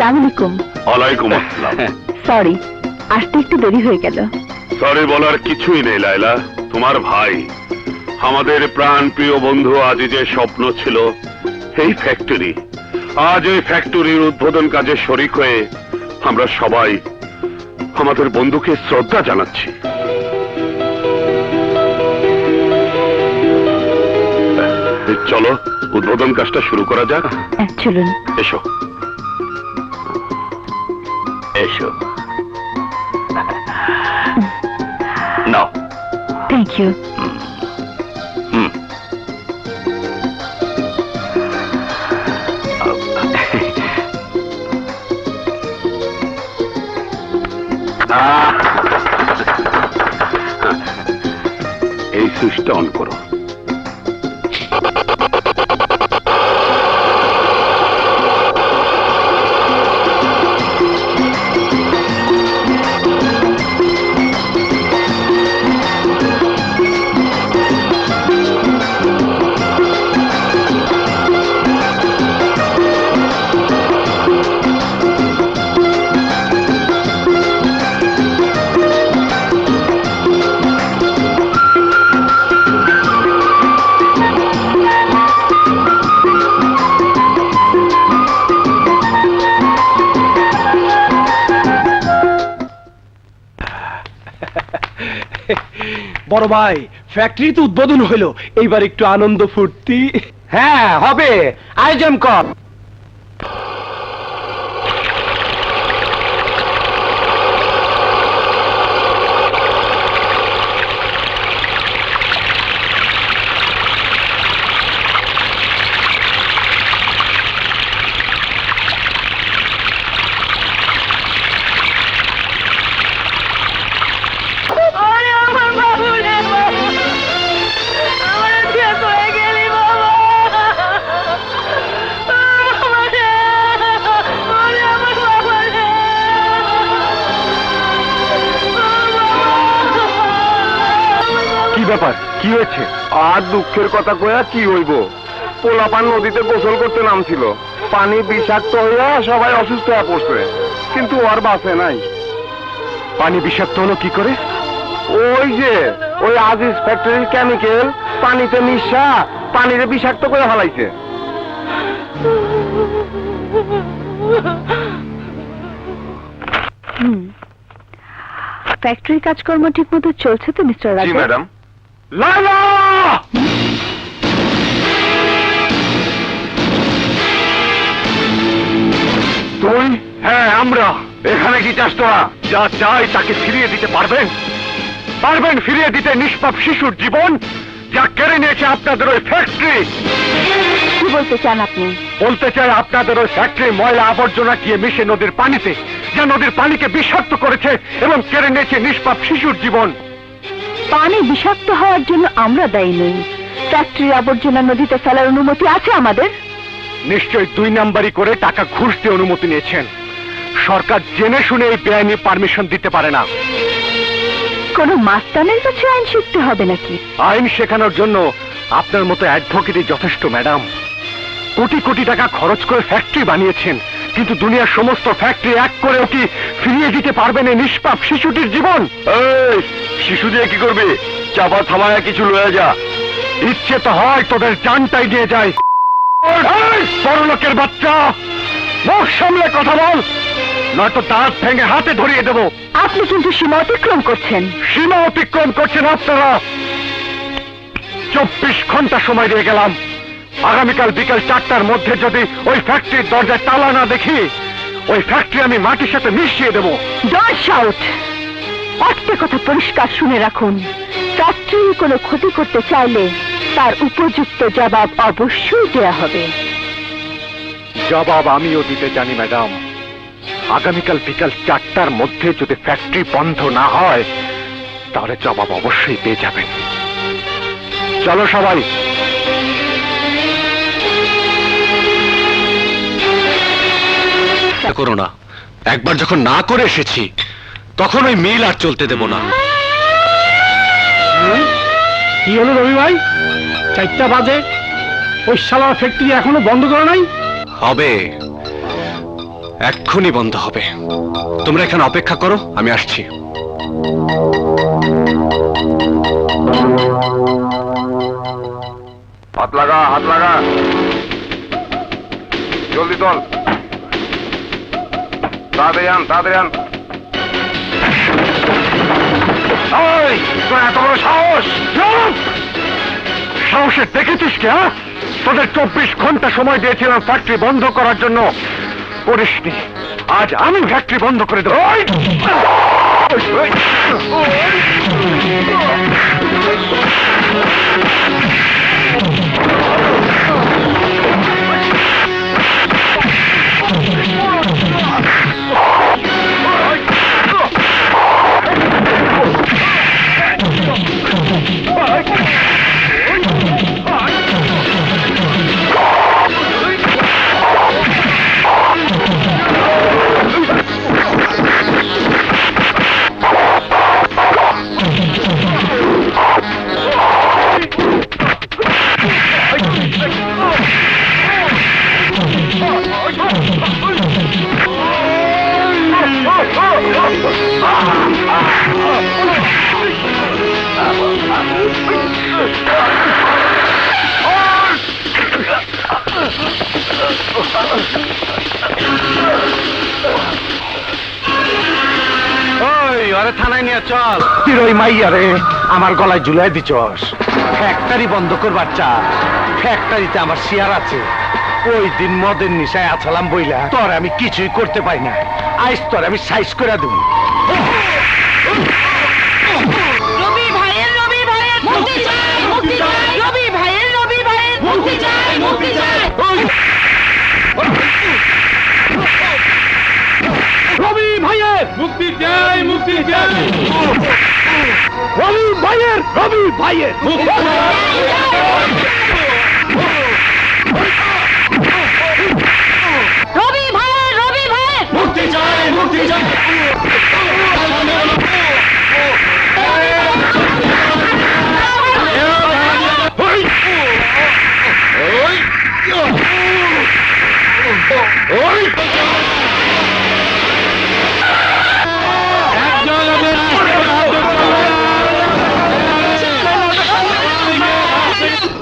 আসসালামু আলাইকুম। ওয়ালাইকুম আসসালাম। সরি, আসতে একটু দেরি হয়ে গেল। সরি বলার কিছুই নেই লায়লা, তোমার ভাই, আমাদের প্রাণ প্রিয় বন্ধু আজিজের স্বপ্ন ছিল এই ফ্যাক্টরি, আজ এই ফ্যাক্টরির উদ্বোধন কাজে শরিক হয়ে আমরা সবাই আমাদের বন্ধুকে শ্রদ্ধা জানাচ্ছি। চলো উদ্বোধন কাজটা শুরু করা যাক। চলুন। এসো এসো, নাও। Thank you. এই সুইচটা অন করো। বড় ভাই, ফ্যাক্টরি তো উদ্বোধন হলো, এইবার একটু আনন্দ ফুর্তি। হ্যাঁ হবে, আয়োজন কর। ব্যাপার, কি হয়েছে? আর দুঃখের কথা কয়া কি হইব, পোলাপান নদীতে গোসল করতে নামছিল, পানি বিষাক্ত হইয়া সবাই অসুস্থ হয়ে পড়ছে, কিন্তু আর বাঁচে নাই। পানি বিষাক্ত হলো কি করে? ওই যে ওই আজিজ ফ্যাক্টরির কেমিক্যাল পানিতে মিশা পানিতে বিষাক্ত করে ফেলাইছে। ফ্যাক্টরি কাজকর্ম ঠিক মতো চলছে তো মিস্টার রাজা? জি ম্যাডাম। লালা! তুই? হ্যাঁ আমরা। এখানে কি চাস তোরা? যা চাই তাকে ফিরিয়ে দিতে পারবেন? পারবেন ফিরিয়ে দিতে নিষ্পাপ শিশুর জীবন যা কেড়ে নিয়েছে আপনাদের ওই ফ্যাক্টরি? কি বলতে চান আপনি? বলতে চাই আপনাদের ওই ফ্যাক্টরি ময়লা আবর্জনা গিয়ে মিশে নদীর পানিতে, যা নদীর পানিকে বিষাক্ত করেছে এবং কেড়ে নিয়েছে নিষ্পাপ শিশুর জীবন। পানি বিষাক্ত হওয়ার জন্য আমরা দায়ী নই। ফ্যাক্টরির আবর্জনা নদীতে ফেলার অনুমতি আছে আমাদের। নিশ্চয়ই 2 নাম্বারি করে টাকা ঘুষ দিয়ে অনুমতি নিয়েছেন। সরকার জেনে শুনে এই বেআইনি পারমিশন দিতে পারে না। কোন মাস্তানের কাছে আইন শিখতে হবে নাকি? আইন শেখানোর জন্য আপনার মতো অ্যাডভোকেটই যথেষ্ট ম্যাডাম। কোটি কোটি টাকা খরচ করে ফ্যাক্টরি বানিয়েছেন, কিন্তু দুনিয়ার সমস্ত ফ্যাক্টরি এক করেও কি ফিরিয়ে দিতে পারবেন এই নিষ্পাপ শিশুটির জীবন? শিশু দিয়ে কি করবে? চাপা থামায়া কিছু লয়ে যা। ইচ্ছে তো হয় তোদের জানটাই দিয়ে যায়। বড় লোকের বাচ্চা, মুখ সামলে কথা বল, নয়তো দাঁত ভেঙে হাতে ধরিয়ে দেব। আপনি কিন্তু সীমা অতিক্রম করছেন। সীমা অতিক্রম করছেন আপনারা। 24 ঘন্টা সময় দিয়ে গেলাম। আগামীকাল বিকাল 4টার মধ্যে যদি ওই ফ্যাক্টরির দরজায় তালা না দেখি, ওই ফ্যাক্টরি আমি মাটির সাথে মিশিয়ে দেব। Don't shout. একটা কথা পরিষ্কার শুনে রাখুন, ফ্যাক্টরির কোনো ক্ষতি করতে চাইলে তার উপযুক্ত জবাব অবশ্যই দেয়া হবে। জবাব আমিও দিতে জানি ম্যাডাম। আগামীকাল বিকাল 4টার মধ্যে যদি ফ্যাক্টরি বন্ধ না হয়, তাহলে জবাব অবশ্যই পেয়ে যাবেন। চলো সবাই। করো না, একবার যখন না করে এসেছি তখন ওই মিল আর চলতে দেব না। কি হলো রবি ভাই? 4টা বাজে, ওই শালার ফ্যাক্টরি এখনো বন্ধ করে নাই? হবে, এক্ষুনি বন্ধ হবে। তোমরা এখানে অপেক্ষা করো, আমি আসছি। হাত লাগা, হাত লাগা। জলদি চল, তাড়াতাড়ি আন, তাড়াতাড়ি আন। ওই, তোর এত বড় সাহস! সাহসের দেখেছিস কে? তোদের 24 ঘন্টা সময় দিয়েছিলাম ফ্যাক্টরি বন্ধ করার জন্য, করিসনি। আজ আমি ফ্যাক্টরি বন্ধ করে দেবো। ওই আরে থানায় নিয়ে চল। তুই ওই মাইয়া রে আমার গলায় ঝুলাই দিছস। ফ্যাক্টরি বন্ধ করবার চা, ফ্যাক্টরিতে আমার শেয়ার আছে। ওই দিন মদের নিশায় আছালাম বইলা তোর আমি কিছুই করতে পারি না। আইস তোর আমি সাইজ করে দেব। রবি ভাইয়ের মুক্তি চাই, মুক্তি চাই। রবি ভাইয়ের মুক্তি চাই, মুক্তি চাই। রবি ভাইয়ের মুক্তি চাই, মুক্তি চাই। রবি ভাইয়ের মুক্তি রবি ভাইয়ের মুক্তি চাই, মুক্তি চাই।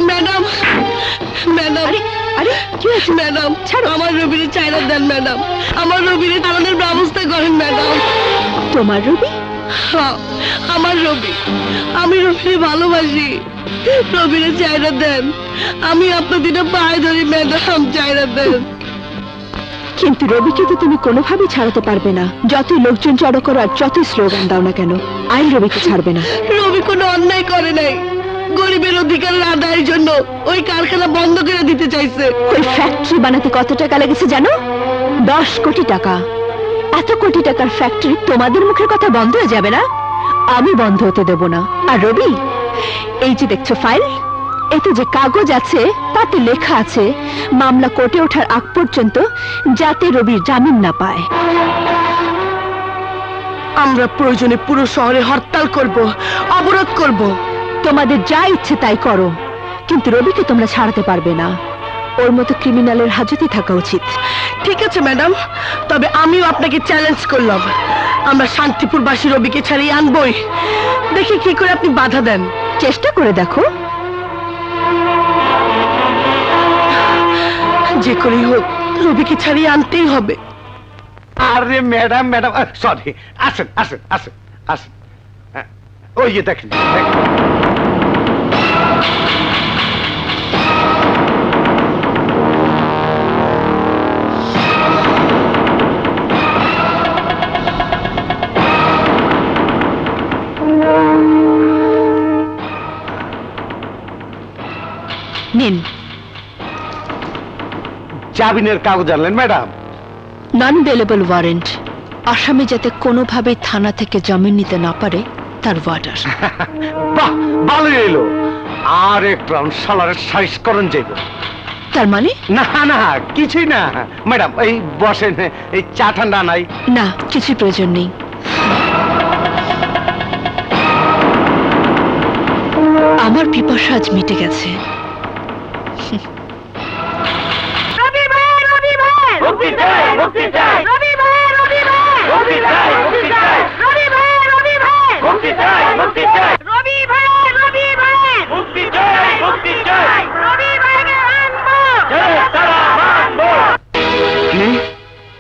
ম্যাডাম ম্যাডাম আরে কি হয়েছে? ম্যাডাম ছাড়ো, আমার রবিরে চাইনা দেন ম্যাডাম। আমার রবিরে তাড়ানোর ব্যবস্থা করেন ম্যাডাম। তোমার রবি? হ্যাঁ, আমার রবি। আমি রবিরে ভালোবাসি। রবিরে চাইনা দেন। আমি আপনার দিনে পায়ে ধরি ম্যাডাম, চাইনা দেন। কিন্তু রবিকে তো তুমি কোনোভাবেই ছাড়াতে পারবে না। যতই লোকজন জড়ো করো আর যতই স্লোগান দাও না কেন, আইন রবিকে ছাড়বে না। রবি কোনো অন্যায় করে নাই। গরিবের অধিকারের আদায়ের জন্য ওই কারখানা বন্ধ করে দিতে চাইছে। ওই ফ্যাক্টরি বানাতে কত টাকা লেগেছে জানো? 10 কোটি টাকা। এত কোটি টাকার ফ্যাক্টরি তোমাদের মুখের কথা বন্ধ হয়ে যাবে না? আমি বন্ধ হতে দেব না। আর রবি, এই যে দেখছো ফাইল, এতে যে কাগজ আছে তাতে লেখা আছে মামলা কোর্টে ওঠার আগ পর্যন্ত যাতে রবির জামিন না পায়। আমরা প্রয়োজনে পুরো শহরে হরতাল করব, অবরোধ করব। তোমাদের যা ইচ্ছে তাই করো, কিন্তু রবিকে তোমরা ছাড়াতে পারবে না। ওর মতো ক্রিমিনালের হাজতে থাকা উচিত। ঠিক আছে ম্যাডাম, তবে আমিও আপনাকে চ্যালেঞ্জ করলাম। আমরা শান্তিপুরবাসী রবিকে ছাড়িয়ে আনবই। দেখি কি করে আপনি বাধা দেন। চেষ্টা করে দেখো। যে করেই হোক রবিকে ছাড়িয়ে আনতেই হবে। আরে ম্যাডাম ম্যাডাম সরি, আসেন আসেন আসেন আসেন। ওই যে দেখেন দেখেন। নিন। জামিনের কাগজ আনলেন ম্যাডাম? নন বেলেবল ওয়ারেন্ট। আসামি যাতে কোনোভাবে থানা থেকে জামিন নিতে না পারে তার ওয়ার্ডার। বাহ, ভালোই এলো। আর এক রাউন্ড সালারের সাইজ করুন যাইব। তার মানে? না না কিছুই না ম্যাডাম, এই বসেন। এই চা ঠান্ডা নাই? না, কিছু প্রয়োজন নেই। আমার পিপাসা আজ মিটে গেছে।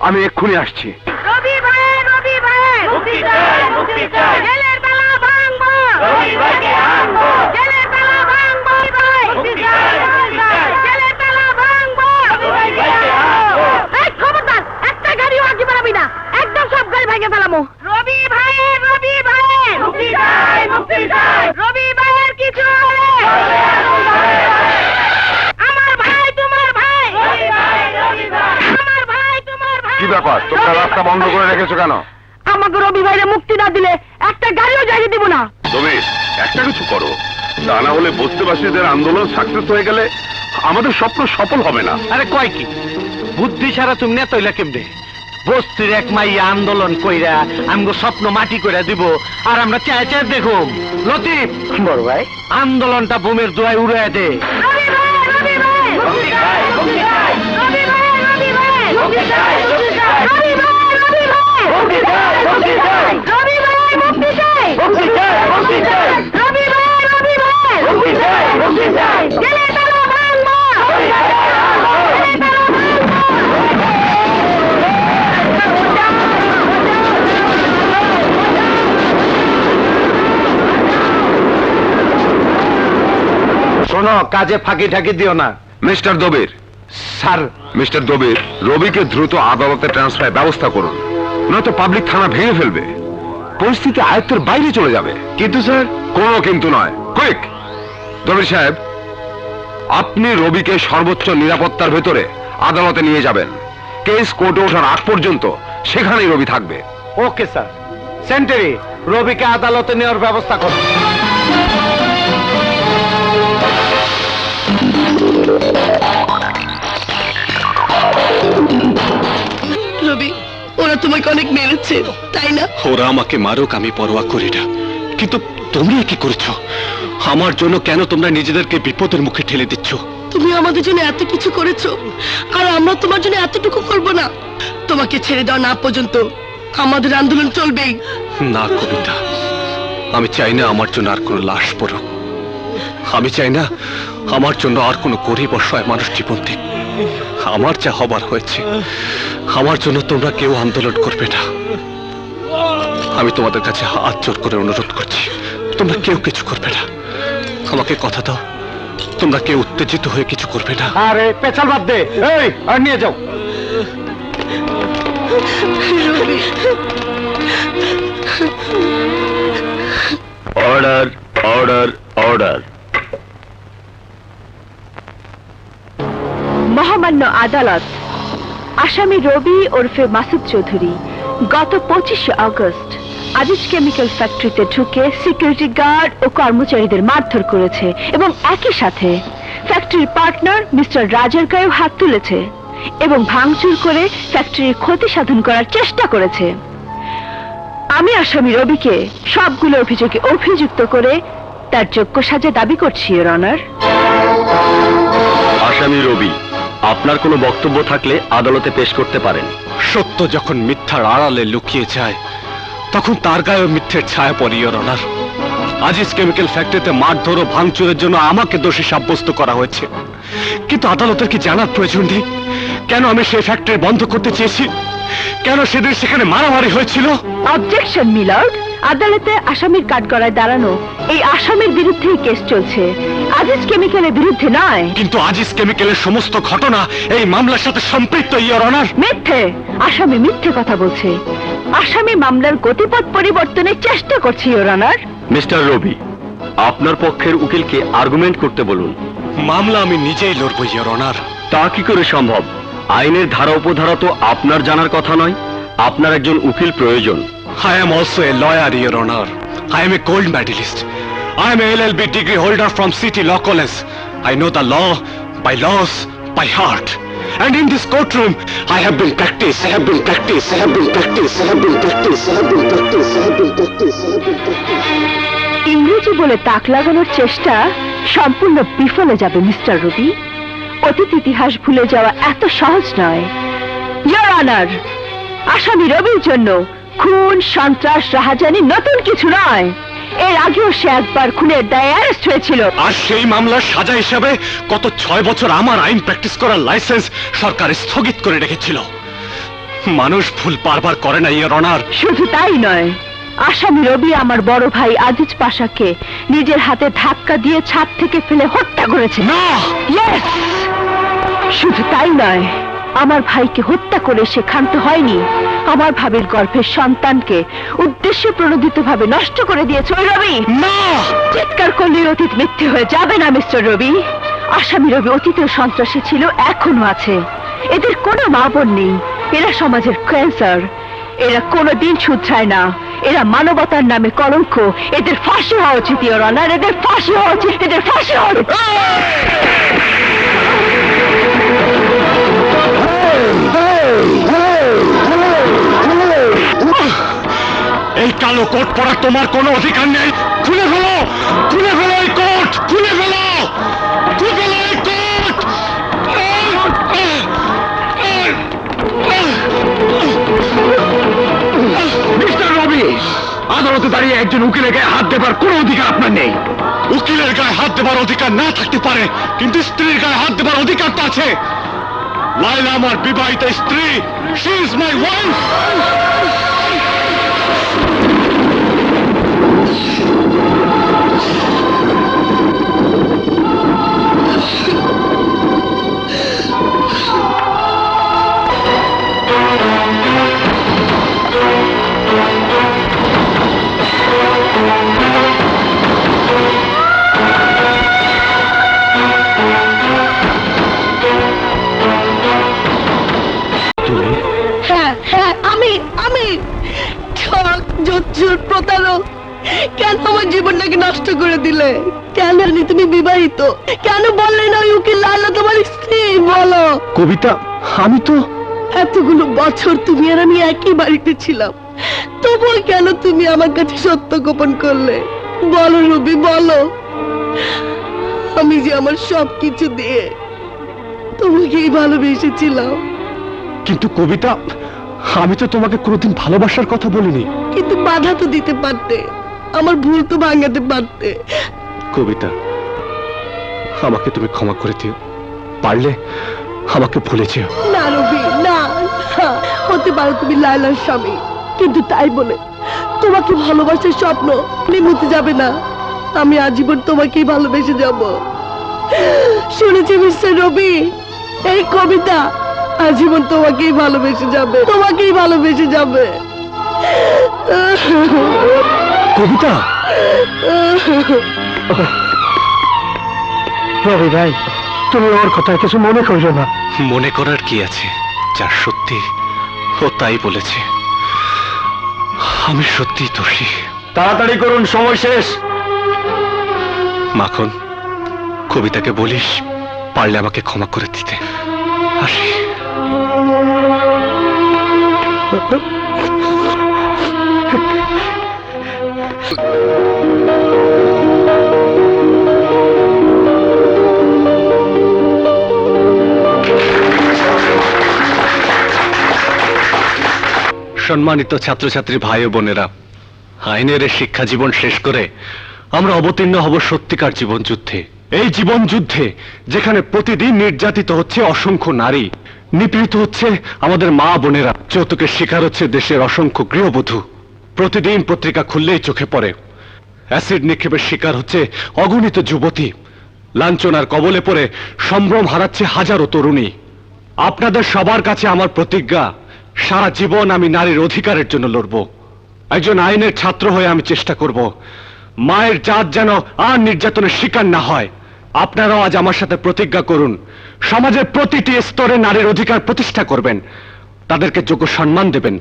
আমি এক্ষুনি আসছি। রবি ভাই মুক্তি চাই মুক্তি চাই জেলের তালা ভাঙবো রবি ভাইকে আনবো জেলের তালা ভাঙবো ভাই মুক্তি চাই জেলের তালা ভাঙবো রবি ভাইকে আনবো এই খবরদার একটা গাড়িও আগে বাড়াবি না একদম সব গাড়ি ভেঙে ফেলামু রবি ভাই মুক্তি চাই রবি ভাইয়ের কিছু হলে আমার ভাই তোমার ভাই আমার ভাই তোমার ভাই কি ব্যাপার, তোমরা রাস্তা বন্ধ করে রেখেছো কেন? আমাকে রবি ভাইরে মুক্তি না দিলে একটা গাড়িও যাইতে দিব না তবে একটা কিছু করো, তা না হলে বস্তিবাসীদের আন্দোলন সাকসেস হয়ে গেলে আমাদের স্বপ্ন সফল হবে না। আরে কয় কি বুদ্ধি সারা তুমি না তৈলা কেমনে? বস্তির এক মাইয়া আন্দোলন কইরা আমগো স্বপ্ন মাটি কইরা দিব আর আমরা চায় চায় দেখুম। লতিফ বড় ভাই আন্দোলনটা বোমের দোয়ায় উড়ায় দে। রবি ভাই মুক্তি চাই রবি ভাই মুক্তি চাই রবি ভাই মুক্তি চাই রবি ভাই মুক্তি চাই জেলের তালা ভাঙবো শোনো, কাজে ফাঁকি ঠাকি দিও না। Mister Dabir, sir mister Dabir, রবিকে দ্রুত আদালতে ট্রান্সফার ব্যবস্থা করুন, নয়তো পাবলিক থানা ভেঙে ফেলবে, পরিস্থিতি আয়ত্তের বাইরে চলে যাবে। কিন্তু স্যার কোনো কিন্তু নয়, কুইক। দবির সাহেব, আপনি রবিকে সর্বোচ্চ নিরাপত্তার ভেতরে আদালতে নিয়ে যাবেন। কেস কোর্টে ওঠার আগ পর্যন্ত সেখানেই রবি থাকবে। Okay sir. সেন্টারি, রবিকে আদালতে নেওয়ার ব্যবস্থা করো। রবি ওরা তোমাকে অনেক মেরেছে তাই না ওরা আমাকে মারুক, আমি পরোয়া করি না, কিন্তু তোমরা কি করেছো? আমার জন্য কেন তোমরা নিজেদেরকে বিপদের মুখে ঠেলে দিচ্ছ? তুমি আমাদের জন্য এত কিছু করেছো আর আমরা তোমার জন্য এতটুকু করব না। তোমাকে ছেড়ে দেওয়া না পর্যন্ত আমাদের আন্দোলন চলবেই। না কবিতা, আমি চাই না আমার জন্য আর কোনো লাশ পড়ুক। আমি চাই না আমার জন্য আর কোনো গরিব অসহায় মানুষ জীবন দিক। আমার যা হবার হয়েছে, আমার জন্য তোমরা কেউ আন্দোলন করবে না। আমি তোমাদের কাছে হাত জোর করে অনুরোধ করছি, তোমরা কেউ কিছু করবে না। আমাকে কথা দাও, তোমরা কেউ উত্তেজিত হয়ে কিছু করবে না। আরে পেছাল বাদ দে, এই আর নিয়ে যাও। Order order order. মহামান্য আদালত, আসামি রবি ওরফে মাসুদ চৌধুরী গত 25 আগস্ট আজিজ কেমিক্যাল ফ্যাক্টরিতে ঢুকে সিকিউরিটি গার্ড ও কর্মচারীদের মারধর করেছে এবং একই সাথে ফ্যাক্টরির পার্টনার মিস্টার রাজের গায়েও হাত তুলেছে এবং ভাঙচুর করে ফ্যাক্টরির ক্ষতি সাধন করার চেষ্টা করেছে। আমি আসামি রবিকে সবগুলো অভিযোগে অভিযুক্ত করে তার যোগ্য সাজা দাবি করছি, ইওর অনার। আসামি রবি, আপনার কোনো বক্তব্য থাকলে আদালতে পেশ করতে পারেন। সত্য যখন মিথ্যার আড়ালে লুকিয়ে যায়, তখন তার গায়ে মিথ্যের ছায়া পড়ে, ইওর অনার। আজিজ কেমিক্যাল ফ্যাক্টরিতে মারধর ও ভাঙচুরের জন্য আমাকে দোষী সাব্যস্ত করা হয়েছে, কিন্তু আদালতের কি জানার প্রয়োজন নেই কেন আমি সেই ফ্যাক্টরি বন্ধ করতে চেয়েছি? কেন সেদিন সেখানে মারামারি হয়েছিল? অবজেকশন মিলর্ড, আদালতে আসামির কাঠগড়ায় দাঁড়ানো এই আসামির বিরুদ্ধেই কেস চলছে, আজিজ কেমিক্যালের বিরুদ্ধে নয়। কিন্তু আজিজ কেমিক্যালের সমস্ত ঘটনা এই মামলার সাথে সম্পৃক্ত, ইওর অনার। মিথ্যে, আসামি মিথ্যে কথা বলছে। আসামি মামলার গতিপথ পরিবর্তনের চেষ্টা করছে, ইওর অনার। মিস্টার রবি, আপনার পক্ষের উকিলকে আর্গুমেন্ট করতে বলুন। মামলা আমি নিজেই লড়বো, ইওর অনার। তা কি করে সম্ভব? আইনের ধারা উপধারা তো আপনার জানার কথা নয়, আপনার একজন উকিল প্রয়োজন। I am also a lawyer, Your Honor. I am a gold medalist. I am a LLB degree holder from City Law College. I know the law by laws, by heart. And in this courtroom, I have been practiced. I have been practiced. I have been practiced. I have been practiced. I have been practiced. I have been practiced. I have been practiced. ইংরেজি বলে তাক লাগানোর চেষ্টা সম্পূর্ণ বিফলে যাবে, mister রবি। অতীত ইতিহাস ভুলে যাওয়া এত সহজ নয়, ইওর অনার। আসামি রবির জন্য খুন, সন্ত্রাস, রাহাজানি নতুন কিছু নয়। এর আগেও সে একবার খুনের দায়ে অ্যারেস্ট হয়েছিল। আর সেই মামলার সাজা হিসাবে গত 6 বছর আমার আইন প্র্যাকটিস করার লাইসেন্স সরকার স্থগিত করে রেখেছিল। মানুষ ভুল বারবার করে না ইয়োর অনার। শুধু তাই নয়, আসামি রবি আমার বড় ভাই আজিজ পাশাকে নিজের হাতে ধাক্কা দিয়ে ছাদ থেকে ফেলে হত্যা করেছে। না! Yes! শুধু তাই নয়, আমার ভাইকে হত্যা করে সে ক্ষান্ত হয়নি, আমার ভাবির গর্ভের সন্তানকে উদ্দেশ্য প্রণোদিত ভাবে নষ্ট করে দিয়েছে ওই রবি। না! চিৎকার করলে অতীত মিথ্যে হয়ে যাবে না মিস্টার রবি। আসামি রবি অতীতেও সন্ত্রাসী ছিল, এখনো আছে। এদের কোনো মা বোন নেই, এরা সমাজের ক্যান্সার। এরা কোনোদিন শুধরায় না, এরা মানবতার নামে কলঙ্ক। এদের ফাঁসি হওয়া উচিত ইওর অনার, এদের ফাঁসি হওয়া উচিত, এদের ফাঁসি হওয়া উচিত। এই কালো কোট পরা তোমার কোনো অধিকার নেই। খুলে ফেলো, খুলে ফেলো এই কোট, খুলে ফেলো, খুলে ফেলো এই কোট। মিস্টার রবি, আদালতে দাঁড়িয়ে একজন উকিলের গায়ে হাত দেবার কোনো অধিকার আপনার নেই। উকিলের গায়ে হাত দেবার অধিকার না থাকতে পারে, কিন্তু স্ত্রীর গায়ে হাত দেবার অধিকার তো আছে। লাইলা আমার বিবাহিত স্ত্রী, শি ইজ মাই ওয়াইফ। হ্যাঁ হ্যাঁ, আমি ঠক, জোচ্চুর, প্রতারক। কেন আমার জীবনটাকে নষ্ট করে দিলে? কেন জানি তুমি বিবাহিত? কেন বললে না ওই উকিল লাইলা তোমার স্ত্রী? বলো। কবিতা, আমি তো এতগুলো বছর তুমি আর আমি একই বাড়িতে ছিলাম, তবুও কেন তুমি আমার কাছে সত্য গোপন করলে? বলো রবি, বলো। আমি যে আমার সবকিছু দিয়ে তোমাকেই ভালোবেসেছিলাম। কিন্তু কবিতা, আমি তো তোমাকে কোনোদিন ভালোবাসার কথা বলিনি। কিন্তু বাধা তো দিতে পারতে, আমার ভুল তো ভাঙাতে পারতে। কবিতা, আমাকে তুমি ক্ষমা করে দিও, পারলে আমাকে ভুলে যেও। না রবি, না না, হতে পারো তুমি লায়লার স্বামী, কিন্তু তাই বলে তোমাকে ভালোবাসার স্বপ্ন নিমুতে যাবে না। আমি আজীবন তোমাকেই ভালোবেসে যাব। শুনেছি মিস্টার রবি, এই কবিতা আজীবন তোমাকেই ভালোবেসে যাবে, তোমাকেই ভালোবেসে যাবে। কবিতা, রবি ভাই, তুমি ওর কথা কিছু মনে করো না। মনে করার কি আছে? যা সত্যি ও তাই বলেছে। আমি সত্যি দোষী। তাড়াতাড়ি করুন, সময় শেষ। মাখন, কবিতাকে বলিস পারলে আমাকে ক্ষমা করে দিতে। আসি। সম্মানিত ছাত্রছাত্রী ভাই ও বোনেরা, আইনের এই শিক্ষা জীবন শেষ করে আমরা অবতীর্ণ হব সত্যিকার জীবন যুদ্ধে। এই জীবন যুদ্ধে যেখানে প্রতিদিন নির্যাতিত হচ্ছে অসংখ্য নারী, নিপীড়িত হচ্ছে আমাদের মা বোনেরা, যৌতুকের শিকার হচ্ছে দেশের অসংখ্য গৃহবধূ। প্রতিদিন পত্রিকা খুললেই চোখে পড়ে অ্যাসিড নিক্ষেপের শিকার হচ্ছে অগণিত যুবতী, লাঞ্ছনার কবলে পড়ে সম্ভ্রম হারাচ্ছে হাজারো তরুণী। আপনাদের সবার কাছে আমার প্রতিজ্ঞা, সারা জীবন আমি নারীর অধিকারের জন্য লড়ব। একজন আইনের ছাত্র হয়ে আমি চেষ্টা করব মায়ের জাত যেন আর নির্যাতনের শিকার না হয়। আপনারাও আজ আমার সাথে প্রতিজ্ঞা করুন, সমাজের প্রতিটি স্তরে নারীর অধিকার প্রতিষ্ঠা করবেন, তাদেরকে যোগ্য সম্মান দেবেন।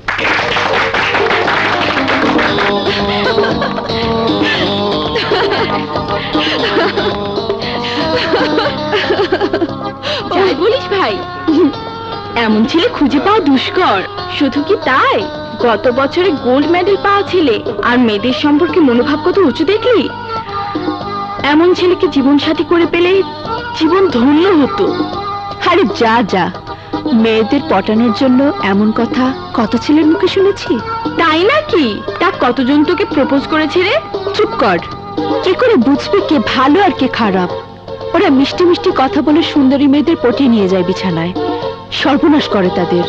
যাই বলিস ভাই, এমন ছেলে খুঁজে পাওয়া দুষ্কর। শুধু কি তাই, গত বছরে গোল্ড মেডেল পাওয়া ছেলে, আর মেয়েদের সম্পর্কে মনোভাব কত উঁচু দেখলি। এমন ছেলেকে জীবন সাথী করে পেলে জীবন ধন্য হতো। আরে যা যা, মেয়েদের পটানোর জন্য এমন কথা কত ছেলের মুখে শুনেছি। তাই নাকি? তা কতজন তোকে প্রপোজ করেছে রে? চুপ কর, কি করে বুঝবে কে ভালো আর কে খারাপ? ওরা মিষ্টি মিষ্টি কথা বলে সুন্দরী মেয়েদের পটিয়ে নিয়ে যায় বিছানায়, সর্বনাশ করে তাদের।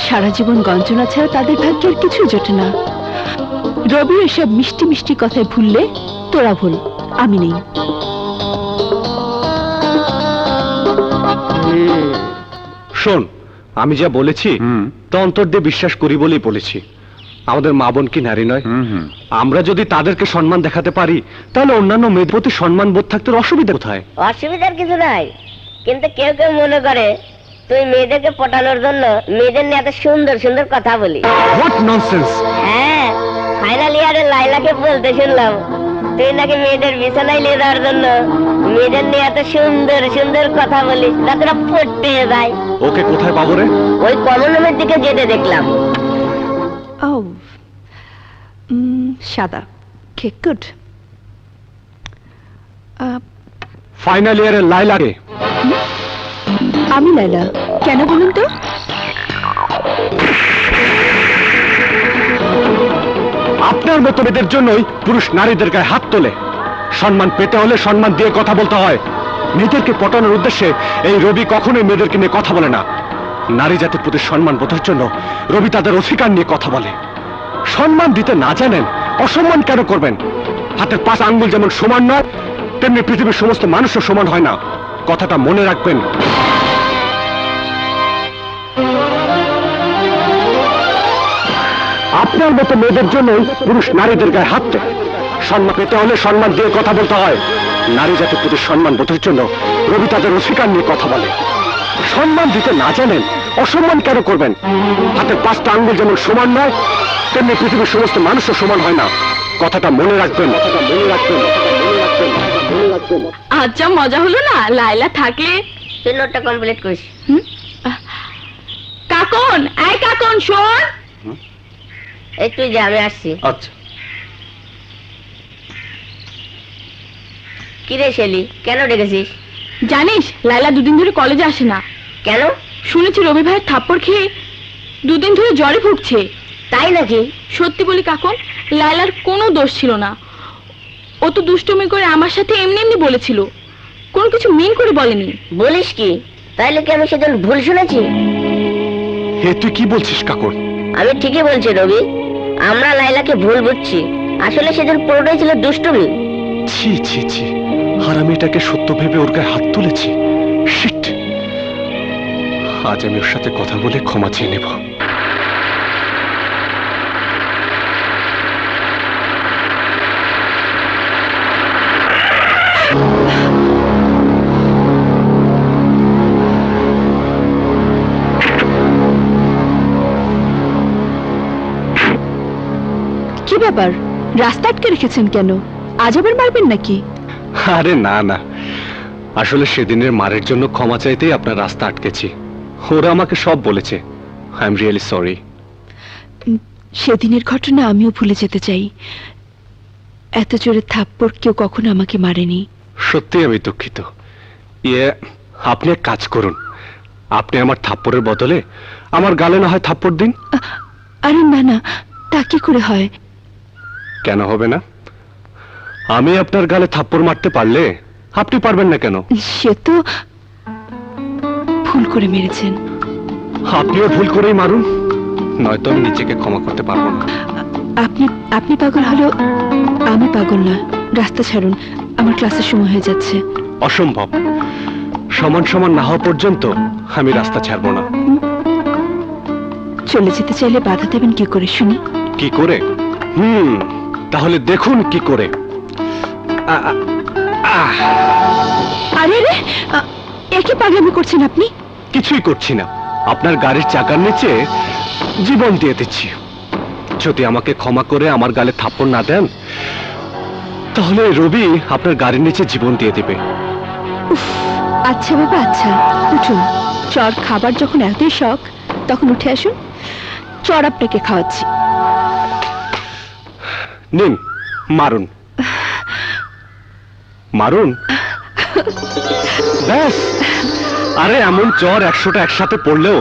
সারা জীবন গঞ্জনা ছাড়া তাদের ভাগ্যের কিছু জোটে না। রবি এসব মিষ্টি মিষ্টি কথায় ভুললে তোরা ভুল, আমি নেই। শোন, আমি যা বলেছি তা অন্তর দিয়ে বিশ্বাস করি বলেই বলেছি। আমাদের মা বোন কি নারী নয়? আমরা যদি তাদেরকে সম্মান দেখাতে পারি, তাহলে অন্যান্য মেয়েদের প্রতি সম্মান বোধ থাকতে অসুবিধা কোথায়? অসুবিধার কিছু নাই, কিন্তু কেউ কেউ মনে করে তুই মেয়েদেরকে পটানোর জন্য মেয়েদের নিয়ে এত সুন্দর সুন্দর কথা বলি। What nonsense! হ্যাঁ, ফাইনাল ইয়ারে লাইলাকে বলতে শুনলাম তুই নাকি মেয়েদের বিছানায় নিয়ে যাওয়ার জন্য মেয়েদের নিয়ে এত সুন্দর সুন্দর কথা বলিস, তারা পড়তে যায়। ওকে কোথায় পাবো রে? ওই কমন রুমের দিকে যেতে দেখলাম। ও সাদা, ওকে, গুড। ফাইনাল ইয়ারে লাইলাকে। আমি লাইলা, কেন বলুন তো? আপনার মতো মেয়েদের জন্যই পুরুষ নারীদের গায়ে হাত তোলে। সম্মান পেতে হলে সম্মান দিয়ে কথা বলতে হয়। মেয়েদেরকে পটানোর উদ্দেশ্যে এই রবি কখনোই মেয়েদেরকে নিয়ে কথা বলে না। নারী জাতির প্রতি সম্মান বোধের জন্য রবি তাদের অধিকার নিয়ে কথা বলে। সম্মান দিতে না জানেন অসম্মান কেন করবেন? হাতের 5 আঙ্গুল যেমন সমান নয়, তেমনি পৃথিবীর সমস্ত মানুষও সমান হয় না। কথাটা মনে রাখবেন। আপনার মতো মেয়েদের জন্যই পুরুষ নারীদের গায়ে হাত তোলে। সম্মান পেতে হলে সম্মান দিয়ে কথা বলতে হয়। নারী জাতির প্রতি সম্মান বোধের জন্য রবি তাদের অধিকার নিয়ে কথা বলে। সম্মান দিতে না জানেন অসম্মান কেন করবেন? হাতের 5টা আঙ্গুল যেমন সমান নয়, তেমনি পৃথিবীর সমস্ত মানুষও সমান হয় না। কথাটা মনে রাখবেন। আচ্ছা, মজা হলো না লাইলা থাকলে? তুই নোটটা কমপ্লিট করিস। কাকন, এই কাকন শোন। এই তুই যা, আমি আসছি। আচ্ছা, কিরে শেলি, কেন ডেকেছিস? জানিস লাইলা 2 দিন ধরে কলেজে আসে না। কেন? শুনেছি রবি ভাইয়ের থাপ্পড় খেয়ে 2 দিন ধরে জ্বরে ভুগছে। তাই নাকি? সত্যি বলি কাকন, লাইলার কোনো দোষ ছিল না। ও তো দুষ্টুমি করে আমার সাথে এমনি এমনি বলেছিল, কোনো কিছু মিন করে বলেনি। বলিস কি? তাইলে কি আমি সেদিন ভুল শুনেছি? হে, তুই কি বলছিস কাকন? আমি ঠিকই বলছি রবি, আমরা লাইলাকে ভুল বুঝছি। আসলে সেদিন পুরোটাই ছিল দুষ্টুমি। ছি ছি ছি, হারামি এটাকে সত্য ভেবে ওর গায়ে হাত তুলেছি। শিট! আজ আমি ওর সাথে কথা বলে ক্ষমা চেয়ে নেব। কি ব্যাপার, রাস্তা আটকে রেখেছেন কেন? আজ আবার মারবেন নাকি? আরে না না, আসলে সেদিনের মারের জন্য ক্ষমা চাইতেই আপনার রাস্তা আটকেছি। ওরা আমাকে সব বলেছে। I am really sorry. সেদিনের ঘটনা আমিও ভুলে যেতে চাই। এত জোরে থাপ্পড় কেউ কখনো আমাকে মারেনি। সত্যি আমি দুঃখিত। আপনি এক কাজ করুন, আপনি আমার থাপ্পড়ের বদলে আমার গালে না হয় থাপ্পড় দিন। আরে না না, তা কি করে হয়? কেন হবে না? আমি আপনার গালে থাপ্পড় মারতে পারলে আপনি পারবেন না কেন? সে তো ভুল করে মেরেছেন। আপনিও ভুল করেই মারুন, নয়তো আমি নিজেকে ক্ষমা করতে পারবো না। আপনি পাগল হলেও আমি পাগল না। রাস্তা ছাড়ুন, আমার ক্লাসের সময় হয়ে যাচ্ছে। অসম্ভব। সমান সমান না হওয়া পর্যন্ত আমি রাস্তা ছাড়বো না। চলে যেতে চাইলে বাধা দেবেন কি করে শুনি? কি করে? তাহলে দেখুন কি করে। আরে রে, একই পাগলামি করছেন আপনি? কিছুই করছি না, আপনার গাড়ির চাকার নিচে জীবন দিয়ে দিচ্ছি। যদি আমাকে ক্ষমা করে আমার গালে থাপ্পড় না দেন, তাহলে রবি আপনার গাড়ির নিচে জীবন দিয়ে দেবে। আচ্ছা বাবা, আচ্ছা, উঠুন। চর খাবার যখন এতই শখ, তখন উঠে আসুন, চর আপনাকে খাওয়াচ্ছি। নিন, মারুন মারুন। ব্যাস। আরে এমন চর 100টা একসাথে পড়লেও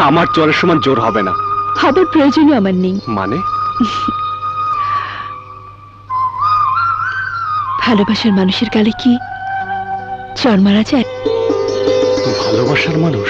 আমার চরের সমান জোর হবে না। হবার প্রয়োজনই আমার নেই। মানে? ভালোবাসার মানুষের গালে কি চর মারা যায়? ভালোবাসার মানুষ?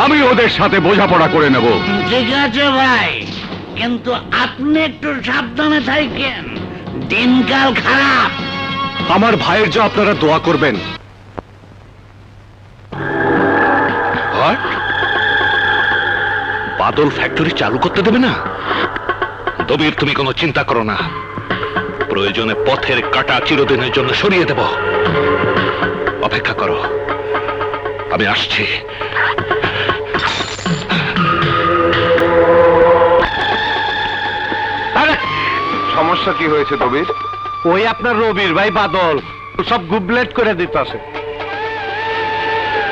আমি ওদের সাথে বোঝাপড়া করে নেব। ঠিক আছে ভাই, কিন্তু আপনি একটু সাবধানে থাকেন, দিনকাল খারাপ। আমার ভাইয়ের জন্য আপনারা দোয়া করবেন। বাদল ফ্যাক্টরি চালু করতে দেবে না? দবির, তুমি কোনো চিন্তা করো না, প্রয়োজনে পথের কাটা চিরদিনের জন্য সরিয়ে দেব। অপেক্ষা করো, আমি আসছি। সমস্যা কি হয়েছে দবির? ওই আপনার রবির ভাই বাদল সব গুবলেট করে দিতেছে।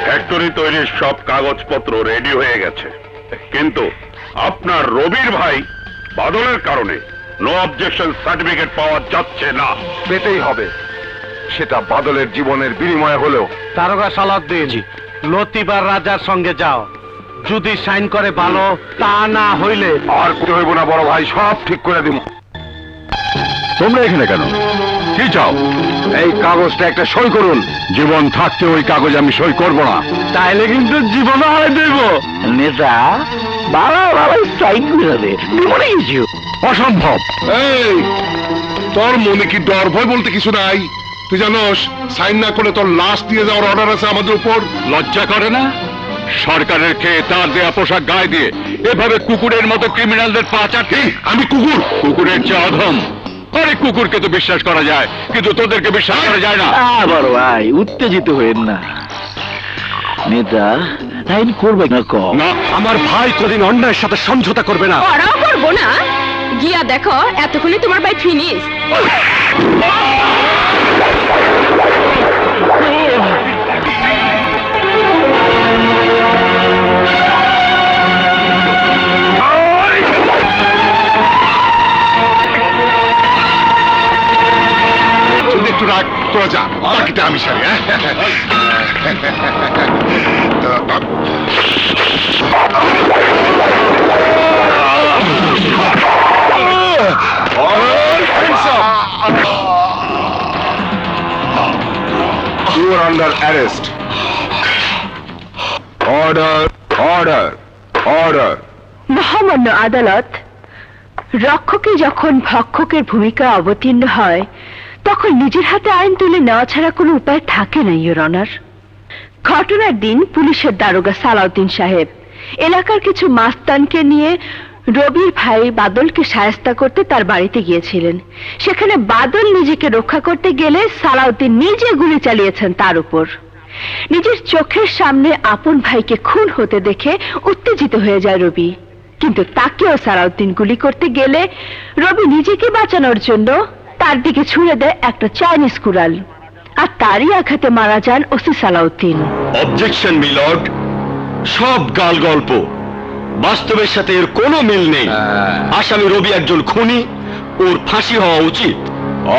ফ্যাক্টরি তৈরির সব কাগজপত্র রেডি হয়ে গেছে, কিন্তু আপনার রবির ভাই বাদলের কারণে নো অবজেকশন সার্টিফিকেট পাওয়া যাচ্ছে না। পেতেই হবে, সেটা বাদলের জীবনের বিনিময়ে হলেও। দারোগা সালাউদ্দিন, লতিবার রাজার সঙ্গে যাও, যদি সাইন করে ভালো, তা না হইলে আর কিছু হইব না বড় ভাই, সব ঠিক করে দিব। তোমরা এখানে কেন? কি চাও? এই কাগজটা একটা সই করুন। জীবন থাকতে ওই কাগজ আমি সই করব না। তাইলে কিন্তু জীবন হারাই দেব। নেতা ভালো ভালো স্ট্রাইক করে দে, অসম্ভব। এই, তোর মনে কি ডর ভয় বলতে কিছু নাই? তুই জানোস সাইন না করলে তোর লাশ দিয়ে যাওয়ার অর্ডার আছে আমাদের উপর। লজ্জা করে না? সরকারের খেয়ে তার দেয়া পোশাক গায়ে দিয়ে এভাবে কুকুরের মতো ক্রিমিনালদের পা চাটি? আমি কুকুর? কুকুরের চেয়ে অধম। অনেক কুকুরকে তো বিশ্বাস করা যায়, কিন্তু তোদেরকে বিশ্বাস করা যায় না। বড় ভাই উত্তেজিত হইেন না, নেতা সাইন করবে না কম। না, আমার ভাই কোনদিন অন্যায়ের সাথে সমঝোতা করবে না। পড়াও করবো না, গিয়া দেখো এতক্ষণে তোমার ভাই ফিনিশ। যদি একটু রাগ তোরা যা, বাকিটা আমি সারি। You are under arrest. Order, order, order. মহামান্য আদালত, রক্ষকে যখন ভক্ষকের ভূমিকা অবতীর্ণ হয় তখন নিজের হাতে আইন তুলে নেওয়া ছাড়া কোনো উপায় থাকে না, ইওর অনার। ঘটনার দিন পুলিশের দারোগা সালাউদ্দিন সাহেব এলাকার কিছু মাস্তানকে নিয়ে রবির ভাই বাদলকে শায়েস্তা করতে তার বাড়িতে গিয়েছিলেন। সেখানে বাদল নিজেকে রক্ষা করতে গেলে সালাউদ্দিন নিজে গুলি চালিয়েছেন তার উপর। নিজের চোখের সামনে আপন ভাইকে খুন হতে দেখে উত্তেজিত হয়ে যায় রবি, কিন্তু তাকেও সালাউদ্দিন গুলি করতে গেলে রবি নিজেকে বাঁচানোর জন্য তার দিকে ছুঁড়ে দেয় একটা চাইনিজ কুড়াল, আর তারই আঘাতে মারা যান ওসি সালাউদ্দিন। অবজেকশন মিলর্ড, সব গাল গল্প, বাস্তবের সাথে এর কোনো মিল নেই। আসামি রবি একজন খুনি, ওর ফাঁসি হওয়া উচিত।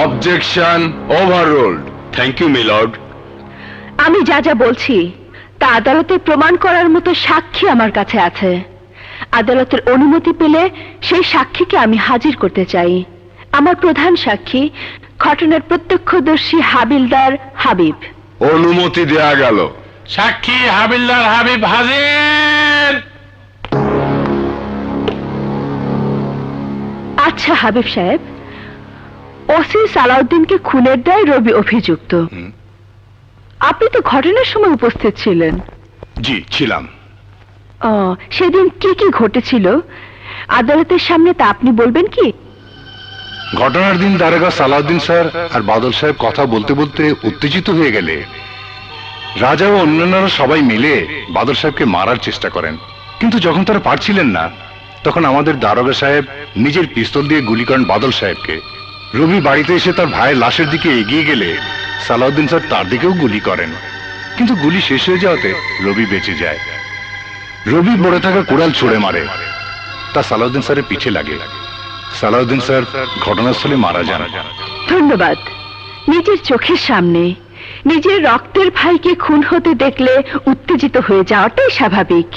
Objection overruled. Thank you milord. আমি যা যা বলছি তা আদালতে প্রমাণ করার মতো সাক্ষী আমার কাছে আছে। আদালতের অনুমতি পেলে সেই সাক্ষীকে আমি হাজির করতে চাই। আমার প্রধান সাক্ষী ঘটনার প্রত্যক্ষদর্শী হাবিলদার হাবিব। অনুমতি দেয়া গেল। সাক্ষী হাবিলদার হাবিব হাজির। আচ্ছা হাবিব সাহেব, ওসি সালাউদ্দিনকে খুনের দায় রবি অভিযুক্ত। আপনি তো ঘটনার সময় উপস্থিত ছিলেন। জি ছিলাম। সেদিন কি কি ঘটেছিল আদালতের সামনে তা আপনি বলবেন কি? ঘটনার দিন দারোগা সালাউদ্দিন স্যার আর বাদল সাহেব কথা বলতে বলতে উত্তেজিত হয়ে গেলে রাজা ও অন্যান্যরা সবাই মিলে বাদল সাহেবকে মারার চেষ্টা করেন, কিন্তু যখন তারা পারছিলেন না তখন আমাদের দারোগা সাহেব নিজের পিস্তল দিয়ে গুলি করেন বাদল সাহেবকে। রবি বাড়িতে এসে তার ভাইয়ের লাশের দিকে এগিয়ে গেলে সালাউদ্দিন স্যার তার দিকেও গুলি করেন, কিন্তু গুলি শেষ হয়ে যাওয়াতে রবি বেঁচে যায়। রবি পড়ে থাকা কুড়াল ছুঁড়ে মারে, তা সালাউদ্দিন স্যারের পিছে লাগে। সালাউদ্দিন স্যার ঘটনাস্থলে মারা যান। ধন্যবাদ। নিজের চোখের সামনে নিজের রক্তের ভাইকে খুন হতে দেখলে উত্তেজিত হয়ে যাওয়াটাই স্বাভাবিক,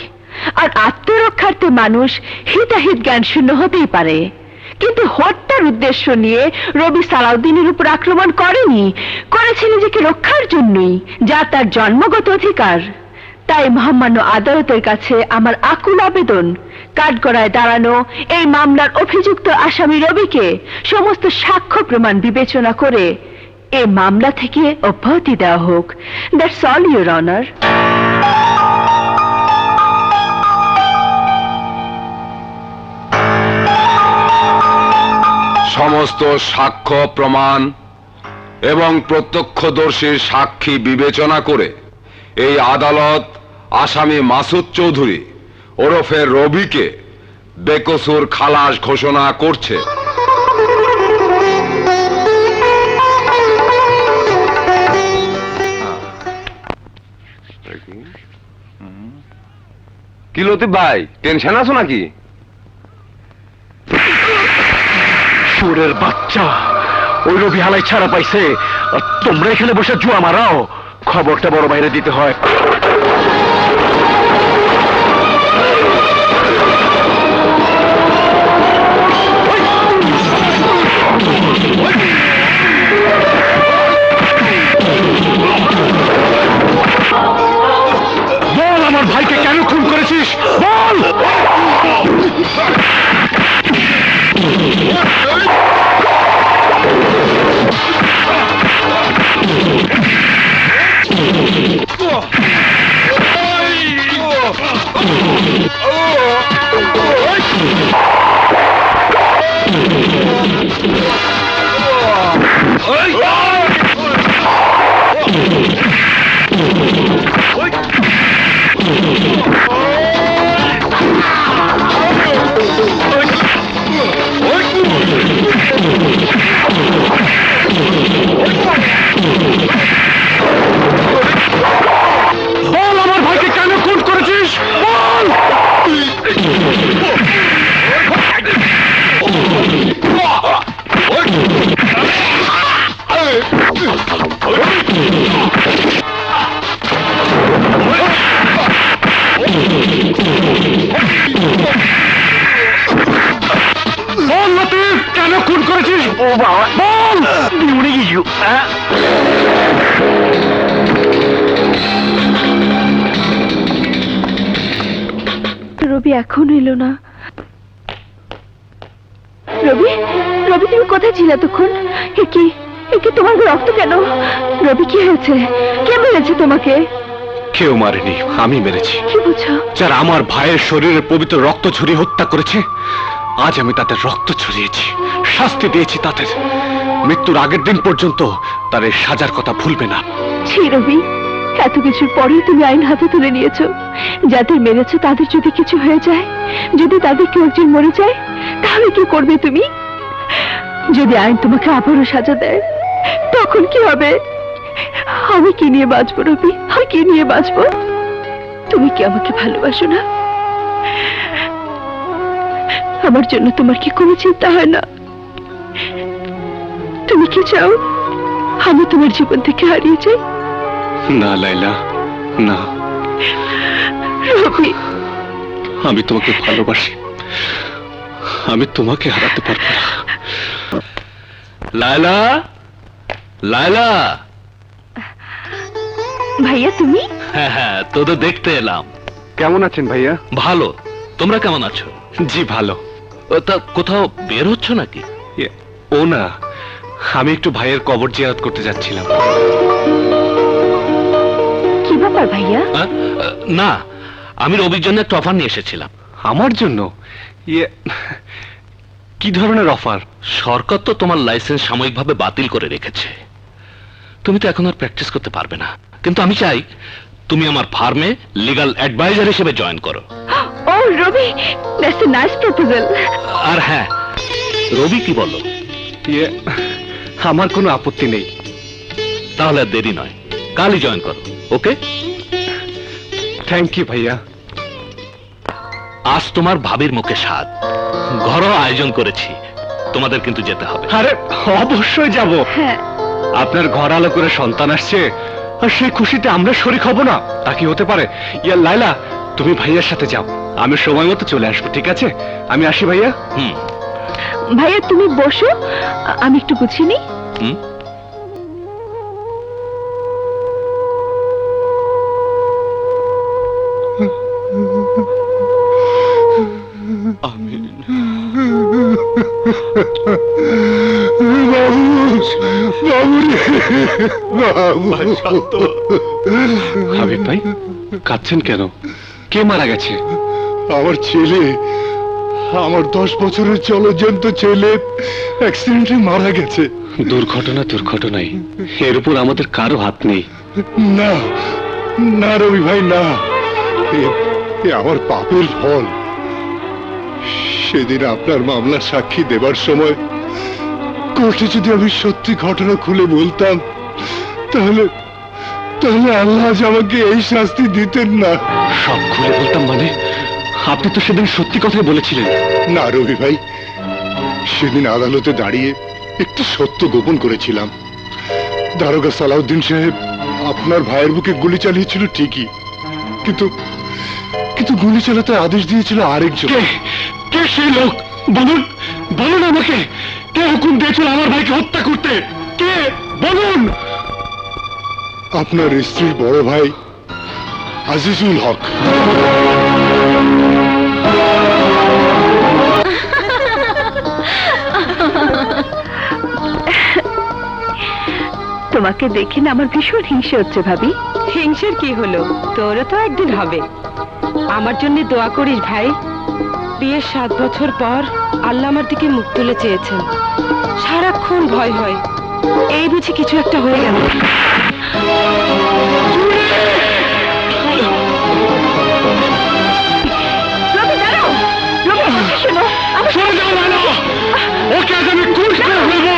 আর আত্মরক্ষার্থে মানুষ হিতাহিত জ্ঞান শূন্য হতেই পারে। কিন্তু হত্যার উদ্দেশ্য নিয়ে রবি সালাউদ্দিনের উপর আক্রমণ করেনি, করেছে নিজেকে রক্ষার জন্যই, যা তার জন্মগত অধিকার। তাই মহামান্য আদালতের কাছে আমার আকুল আবেদন, কাঠগড়ায় দাঁড়ানো এই মামলার অভিযুক্ত আসামি রবিকে সমস্ত সাক্ষ্য প্রমাণ বিবেচনা করে এই মামলা থেকে অব্যাহতি দেওয়া হোক। That's all, your honour. সমস্ত সাক্ষ্য প্রমাণ এবং প্রত্যক্ষদর্শীর সাক্ষী বিবেচনা করে এই আদালত আসামি মাসুদ চৌধুরী ওরফে রবিকে বেকসুর খালাস ঘোষণা করছে। কি লতিফ ভাই, টেনশন আছো নাকি? সুরের বাচ্চা, ওই রবি হালাই ছাড়া পাইছে আর তোমরা এখানে বসে জুয়া মারাও। খবরটা বড় বাইরে দিতে হয়। বল আমার ভাইকে কেন খুন করেছিস, বল। বল আমার ভাইকে কেন খুন করেছিস, বল। বল লতিফ, কেন খুন করেছিস? ও বাবা, বল। উড়ে গিয়েছিল। রবি এখন এলো না। রবি, রবি তুমি কোথায় ছিলে এতক্ষণ? একে তোমার রক্ত কেন? রবি কি হয়েছে? কে মেরেছে তোমাকে? কেউ মারেনি, আমি মেরেছি। কি বুঝছো? যারা আমার ভাইয়ের শরীরে পবিত্র রক্ত ঝরিয়ে হত্যা করেছে, আজ আমি তাদের রক্ত ঝরিয়েছি, শাস্তি দিয়েছি তাদের। মৃত্যুর আগের দিন পর্যন্ত তার এই সাজার কথা ভুলবে না। ছি রবি, এত কিছুর পরেই তুমি আইন হাতে তুলে নিয়েছো। যাদের মেরেছো তাদের যদি কিছু হয়ে যায়, যদি তাদের কেউ একজন মরে যায়, তাহলে কি করবে তুমি? যদি আইন তোমাকে আবারও সাজা দেয়, তখন কি হবে? আমি কি নিয়ে বাঁচবো রবি? আমি কি নিয়ে বাঁচবো? তুমি কি আমাকে ভালোবাসো না? আমার জন্য তোমার কি কোনো চিন্তা হয় না? তুমি কি চাও আমি তোমার জীবন থেকে হারিয়ে যাই? না লাইলা, না। রবি, আমি তোমাকে ভালোবাসি, আমি তোমাকে হারাতে পারবো না। লায়লা, লায়লা। ভাইয়া তুমি? হ্যাঁ হ্যাঁ, তোদের দেখতে এলাম। কেমন আছেন ভাইয়া? ভালো, তোমরা কেমন আছো? জি ভালো। তা কোথাও বের হচ্ছ নাকি? ও না, আমি একটু ভাইয়ের কবর জিয়ারত করতে যাচ্ছিলাম। কি ব্যাপার ভাইয়া? না, আমি রবির জন্য একটা অফার নিয়ে এসেছিলাম। আমার জন্য? কি ধরনের অফার? সরকার তো তোমার লাইসেন্স সাময়িকভাবে বাতিল করে রেখেছে। তুমি তো এখন আর প্র্যাকটিস করতে পারবে না, কিন্তু আমি চাই তুমি আমার ফার্মে লিগ্যাল অ্যাডভাইজার হিসেবে জয়েন করো। ও রবি, দ্যাটস এ নাইস প্রপোজাল। আর হ্যাঁ, রবি কি বলো? আমার কোনো আপত্তি নেই। তাহলে আর দেরি নয়, কালই জয়েন করো। ওকে? থ্যাংক ইউ ভাইয়া। আজ তোমার ভাবির মুখে স্বাদ, ঘরোয়া আয়োজন করেছি, তোমাদের কিন্তু যেতে হবে। আরে অবশ্যই যাব। হ্যাঁ, আপনার ঘর আলো করে সন্তান আসছে, আর সেই খুশিতে আমরা শরীক হব না? তা কি হতে পারে? লাইলা, তুমি ভাইয়ার সাথে যাও, আমি সময় মতো চলে আসবো। ঠিক আছে, আমি আসি ভাইয়া। ভাইয়া তুমি বসো, আমি একটু গুছিয়ে নিই। হাবিব ভাই কাঁদছেন কেন? কে মারা গেছে? আমার ছেলে, আমার 10 বছরের চলজ্জন্ত ছেলে অ্যাক্সিডেন্টে মারা গেছে। দুর্ঘটনাই, এর উপর আমাদের কারো হাত নেই। না না রবি ভাই, না, এ আমার পাপের ফল। সেদিন আপনার মামলার সাক্ষী দেবার সময় কোর্টে যদি আমি সত্যি ঘটনা খুলে বলতাম, তাহলে তাহলে আল্লাহ আজ আমাকে এই শাস্তি দিতেন না। সব খুলে বলতাম মানে? আপনি তো সেদিন সত্যি কথাই বলেছিলেন। না রবি ভাই, সেদিন আদালতে দাঁড়িয়ে একটু সত্য গোপন করেছিলাম। দারোগা সালাউদ্দিন সাহেব আপনার ভাইয়ের বুকে গুলি চালিয়েছিল ঠিকই, কিন্তু কিন্তু গুলি চালাতে আদেশ দিয়েছিল আরেকজন। কে সেই লোক? বলুন, বলুন আমাকে, কে হুকুম দিয়েছিল আমার ভাইকে হত্যা করতে? কে? বলুন। আপনার স্ত্রীর বড় ভাই আজিজুল হক। তোমাকে দেখে না আমার ভীষণ হিংসে হচ্ছে ভাবি। হিংসের কি হলো? তোরও তো একদিন হবে। আমার জন্য দোয়া করিস ভাই। বিয়ের 7 বছর পর আল্লাহ আমার দিকে মুখ তুলে চেয়েছেন। সারাক্ষণ ভয় হয়, এই বুঝি কিছু একটা হয়ে গেল। রবি, দাঁড়াও। রবি, আমাকে শোনো। ওকে আজ আমি খুন করে ফেলবো।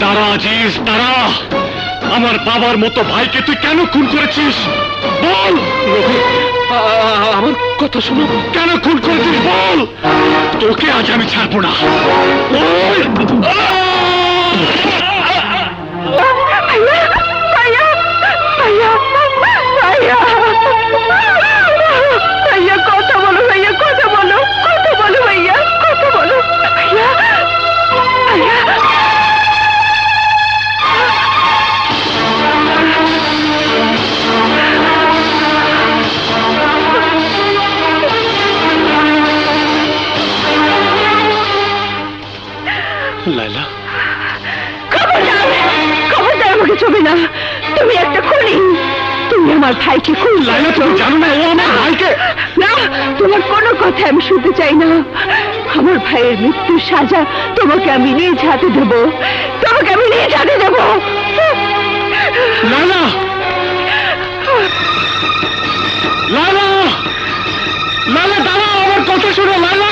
তারা আজিজ, তারা আমার বাবার মতো ভাইকে তুই কেন খুন করেছিস? বল। আমার কথা শোনো, কেন খুন করেছিস বল। তোকে আজ আমি ছাড়বো না। ভাইয়া কথা বলো, ভাইয়া কথা বলো, কথা বলো ভাইয়া, কথা বলো ভাইয়া, ভাইয়া। লাইলা, খবরদার আমাকে ছবি না। তুমি একটা খুনি। তুমি আমার ভাইকে খুন। লাইলা, তুমি জানো না ও আমার ভাইকে? না, তোমার কোনো কথা আমি শুনতে চাই না। আমার ভাইয়ের মৃত্যুর সাজা তোমাকে আমি নিজ হাতে দেব, তোমাকে আমি নিজ হাতে দেব। লাইলা, লাইলা, লাইলা দাঁড়াও, আমার কথা শোনো। লাইলা,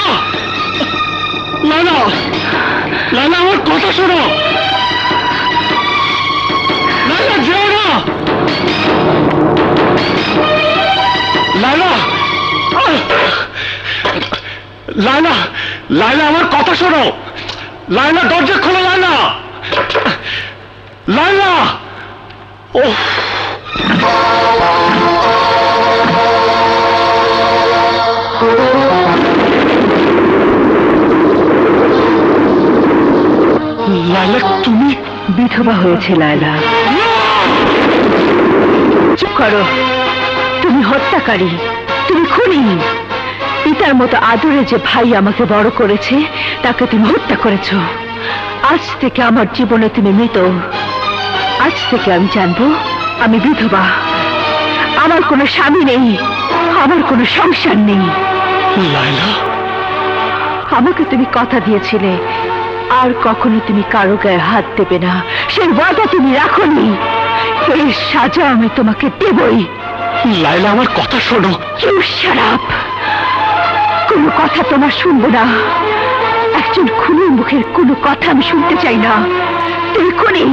লাইলা, লাইলা আমার কথা শোনো। লাইলা যেও না। লাইলা, লাইলা, লাইলা আমার কথা শোনো। লাইলা দরজা খোলো। লাইলা, লাইলা। ও লাইলা, তুমি বিধবা হয়েছে লায়লা। চুপ করো। তুমি হত্যাকারী, তুমি খুনি। পিতার মতো আদরে যে ভাই আমাকে বড় করেছে, তাকে তুমি হত্যা করেছ। আজ থেকে আমার জীবনে তুমি মৃত। আজ থেকে আমি জানবো আমি বিধবা। আমার কোনো স্বামী নেই, আমার কোনো সংসার নেই। লাইলা, আমাকে তুমি কথা দিয়েছিলে আর কখনো তুমি কারো গায়ে হাত দেবে না। সেই ওয়াদা তুমি রাখোনি। এই সাজা আমি তোমাকে দেবই। লাইলা আমার কথা শোনো। কেউ শারাপ, কোনো কথা তোমার শুনবো না। একজন খুনির মুখের কোনো কথা আমি শুনতে চাই না। তুমি খুনি,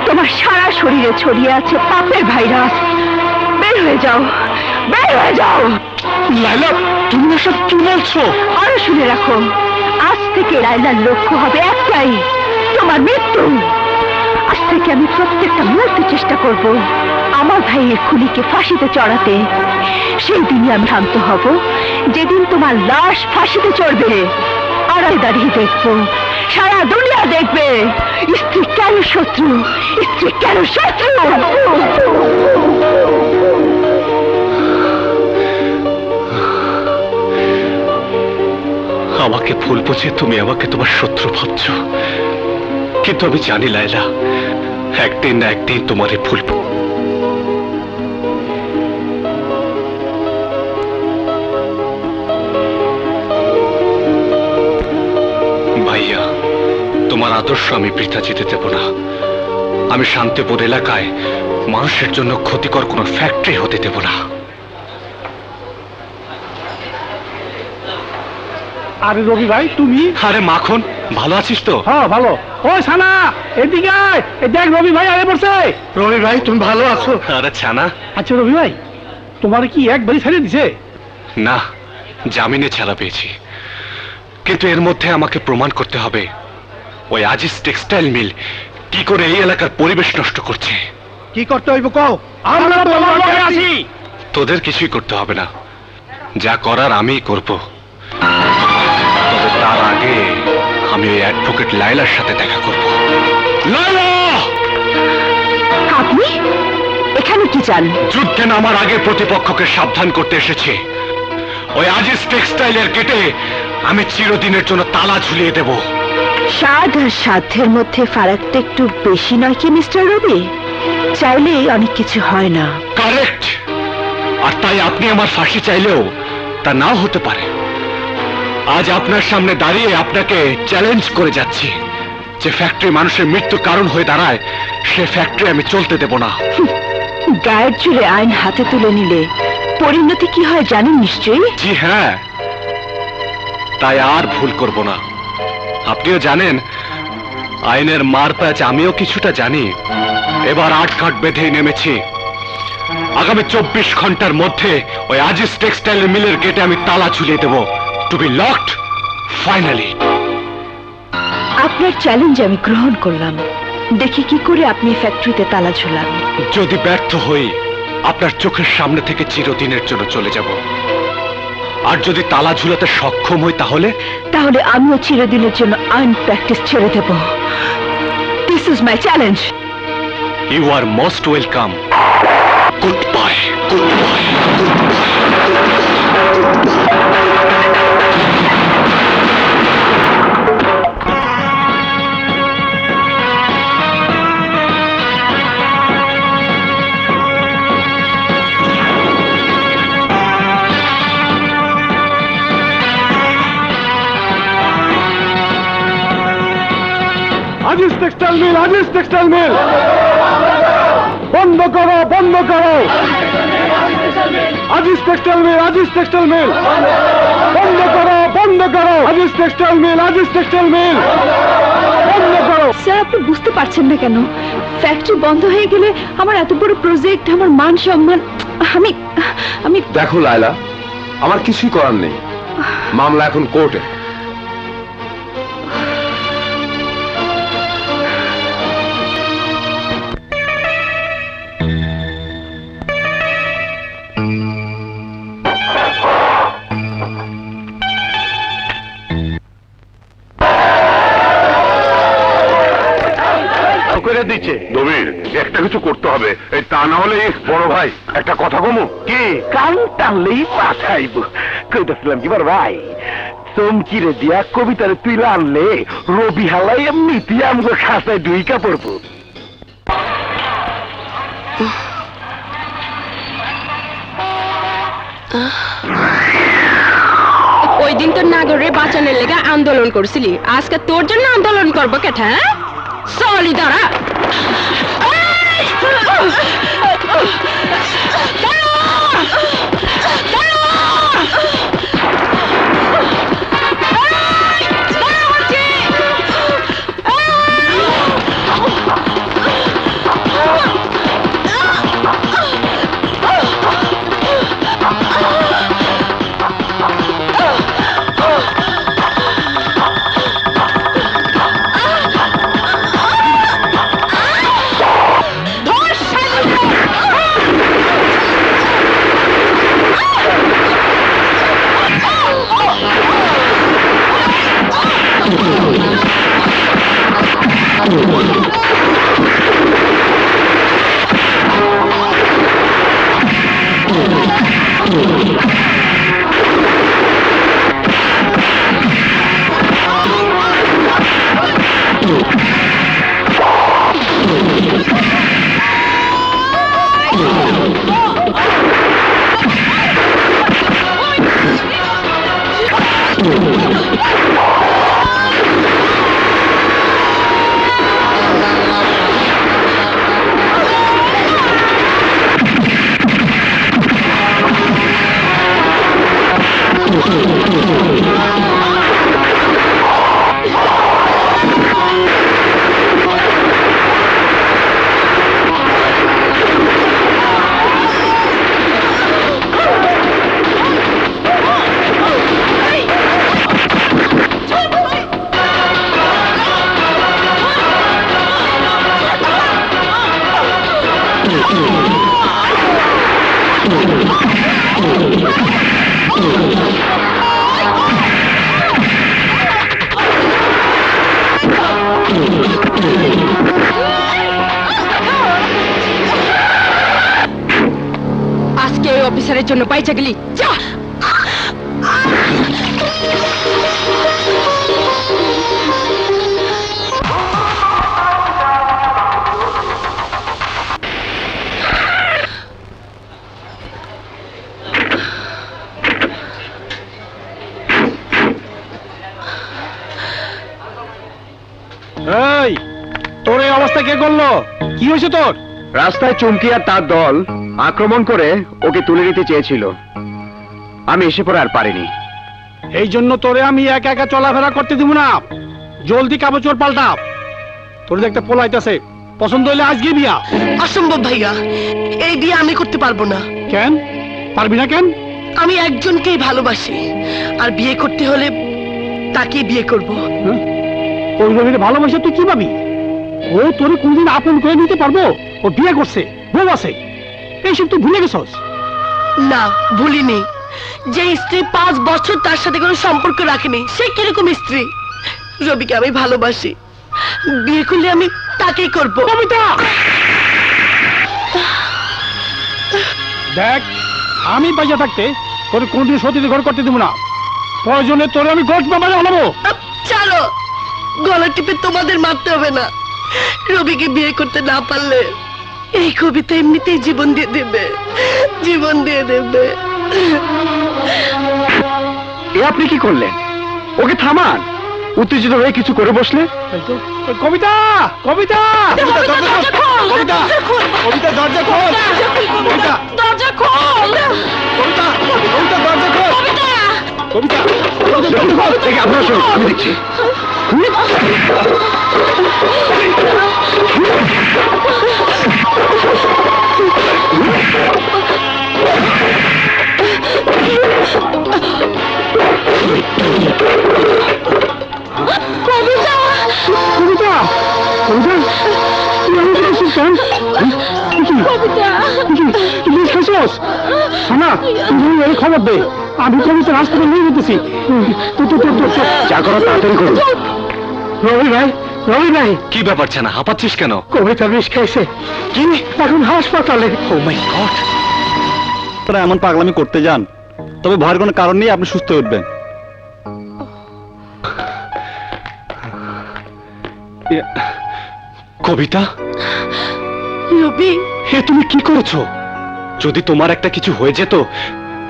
তোমার সারা শরীরে ছড়িয়ে আছে পাপের ভাইরাস। বের হয়ে যাও, বের হয়ে যাও। লাইলা, তুমি এসব কি বলছো? আরো শুনে রাখো, আজ থেকে লাইলার লক্ষ্য হবে একটাই, তোমার মৃত্যু। আজ থেকে আমি প্রত্যেকটা মুহূর্তে চেষ্টা করব আমার ভাইয়ের খুনিকে ফাঁসিতে চড়াতে। সেই দিন সেদিনই আমি শান্ত হব, যেদিন তোমার লাশ ফাঁসিতে চড়বে। আর আমি দাঁড়িয়ে দেখবো, সারা দুনিয়া দেখবে স্ত্রী কেন শত্রু, স্ত্রী কেন শত্রু। আমাকে ভুল বুঝে তুমি আমাকে তোমার শত্রু ভাবছ, কিন্তু আমি জানি লায়লা, একদিন না একদিন তোমার এই ভুল। ভাইয়া, তোমার আদর্শ আমি বৃথা যেতে দেব না। আমি শান্তিপুর এলাকায় মানুষের জন্য ক্ষতিকর কোনো ফ্যাক্টরি হতে দেব না। আরে রবি ভাই তুমি? আরে মাখন, ভালো আছিস তো? হ্যাঁ ভালো। ওই সানা এদিকে আয়, এই দেখ রবি ভাই আরে পড়ছে। রবি ভাই তুমি ভালো আছো? আরে ছানা। আচ্ছা রবি ভাই, তোমার কি একবারই ছাড়িয়ে দিছে? না, জামিনে ছাড়া পেয়েছি, কিন্তু এর মধ্যে আমাকে প্রমাণ করতে হবে ওই আজিজ টেক্সটাইল মিল কি করে এই এলাকার পরিবেশ নষ্ট করছে। কি করতে হইব কও, আমরা তোমার লগে আছি। তোদের কিছুই করতে হবে না, যা করার আমিই করব। তবে তার আগে আমি ওই অ্যাডভোকেট লায়লার সাথে দেখা করব। লায়লা! আপনি এখানে কি চান? যুদ্ধে নামার আগে প্রতিপক্ষকে সাবধান করতে এসেছি। ওই আজিজ টেক্সটাইলের গেটে আমি চিরদিনের জন্য তালা ঝুলিয়ে দেব। স্বাদ আর সাধ্যের মধ্যে ফারাকটা একটু বেশি নয় কি মিস্টার রবি? চাইলেই অনেক কিছু হয় না। কারেক্ট। আর তাই আপনি আমার ফাঁসি চাইলেও তা নাও হতে পারে। আজ আপনার সামনে দাঁড়িয়ে আপনাকে চ্যালেঞ্জ করে যাচ্ছি, যে ফ্যাক্টরি মানুষের মৃত্যুর কারণ হয়ে দাঁড়ায়, সে ফ্যাক্টরি আমি চলতে দেব না। গায়ের জোরে আইন হাতে তুলে নিলে পরিণতি কি হয় জানেন নিশ্চয়ই। জি হ্যাঁ, তাই আর ভুল করব না। আপনিও জানেন আইনের মার প্যাচ আমিও কিছুটা জানি। এবার আটঘাট বেঁধে নেমেছি। আগামী 24 ঘন্টার মধ্যে ওই আজিজ টেক্সটাইল মিলের গেটে আমি তালা ঝুলিয়ে দেব, টু বি লকড ফাইনালি। আপনার চ্যালেঞ্জ আমি গ্রহণ করলাম। দেখি কি করে আপনি ফ্যাক্টরিতে তালা ঝুলান। যদি ব্যর্থ হই, আপনার চোখের সামনে থেকে চিরদিনের জন্য চলে যাব। আর যদি তালা ঝুলাতে সক্ষম হই, তাহলে আমিও চিরদিনের জন্য আইন প্র্যাকটিস ছেড়ে দেব। This is my challenge. You are most welcome. Goodbye, goodbye. Aziz textile mill, Aziz textile mill বন্ধ করো, বন্ধ করো। Aziz textile mill, Aziz textile mill বন্ধ করো, বন্ধ করো। Aziz textile mill, Aziz textile mill বন্ধ করো। স্যার, আপনি বুঝতে পারছেন না কেন? ফ্যাক্টরি বন্ধ হয়ে গেলে আমার এত বড় প্রজেক্ট, আমার মান সম্মান। আমি দেখো লায়লা, আমার কিছুই করার নেই। মামলা এখন কোর্টে। দিচ্ছে নবীর, একটা কিছু করতে হবে, এই তা না হলে বড় ভাই একটা কথা কমু। কি কান টানলেই পাঠাইব। কইতেছিলাম কি বড় ভাই, চমকিরে দিয়া কবিতারে তুই আনলে রবি হালাই এমনিতে আমগো খাসায় দুইকা পড়বো। ওই দিন তোর নাগরে বাঁচানোর লেগে আন্দোলন করছিলি, আজকে তোর জন্য আন্দোলন করবো কেঠা? চলি দাঁড়া। আজকে এই অফিসারের জন্য পাইচা গেলি যা। এই তোর এই অবস্থা কে করলো? কি হয়েছে তোর? রাস্তায় চুমকি আর তার দল আক্রমণ করে ওকে তুলে নিতে চেয়েছিল, আমি এসে পরে আর পারিনি। এই জন্য তোরে আমি একা একা চলাফেরা করতে দিব না। জলদি কাপড় চোর পাল্টা। তোর দেখতে পোলাইতেছে, পছন্দ হইলে আজকে বিয়া। অসম্ভব ভাইয়া, এই বিয়ে আমি করতে পারবো না। কেন পারবি না? কেন? আমি একজনকেই ভালোবাসি, আর বিয়ে করতে হলে তাকে বিয়ে করব। ওই রবির ভালোবাসা তুই কি পাবি? ও তোরে কোনদিন আপন করে নিতে পারবো? ও বিয়ে করছে, বউ আছে, এইসব তুই ভুলে গেছস। না, ভুলিনি। যে স্ত্রী 5 বছর তার সাথে কোনো সম্পর্ক রাখেনি, সে কিরকম স্ত্রী? রবিকে আমি ভালোবাসি, বিয়ে করলে আমি তাকেই করব। কবিতা, দেখ আমি বাইজা থাকতে তোর কোনদিন সতীতে ঘর করতে দেবো না। প্রয়োজনে তোরে আমি গোট বাবারে হলাবো। চলো, গলা টিপে তোমাদের মারতে হবে না। রবিকে বিয়ে করতে না পারলে এই কবিতা এমনিতেই জীবন দিয়ে দেবে, জীবন দিয়ে দেবে। এ আপনি কি করলেন? ওকে থামান। উত্তেজিত হয়ে কিছু করে বসলে। কবিতা, কবিতা, কবিতা, কবিতা, কবিতা, দরজা খোল। কবিতা, দরজা খোল। কবিতা, কবিতা, দরজা খোল। কবিতা, দেখে আপনার সঙ্গে আমি দেখছি। কবিতা, কবিতা, তুই আমি দেখছিস কেন? তুই খাইছস? শোনা, তুই এই খবর দে, আমি কবিতা হাসপাতালে নিয়ে যেতেছি। যা করো তাড়াতাড়ি করুন। রবি ভাই, রবি ভাই, কি ব্যাপার ছানা, হাঁপাচ্ছিস কেন? কবিতা বিষ খাইছে, কি এখন হাসপাতালে। ও মাই গড! আপনারা এমন পাগলামি করতে যান, তবে ভয়ের কোনো কারণ নেই, আপনি সুস্থ হয়ে উঠবেন। কবিতা, রবি, হে তুমি কি করেছো? যদি তোমার একটা কিছু হয়ে যেত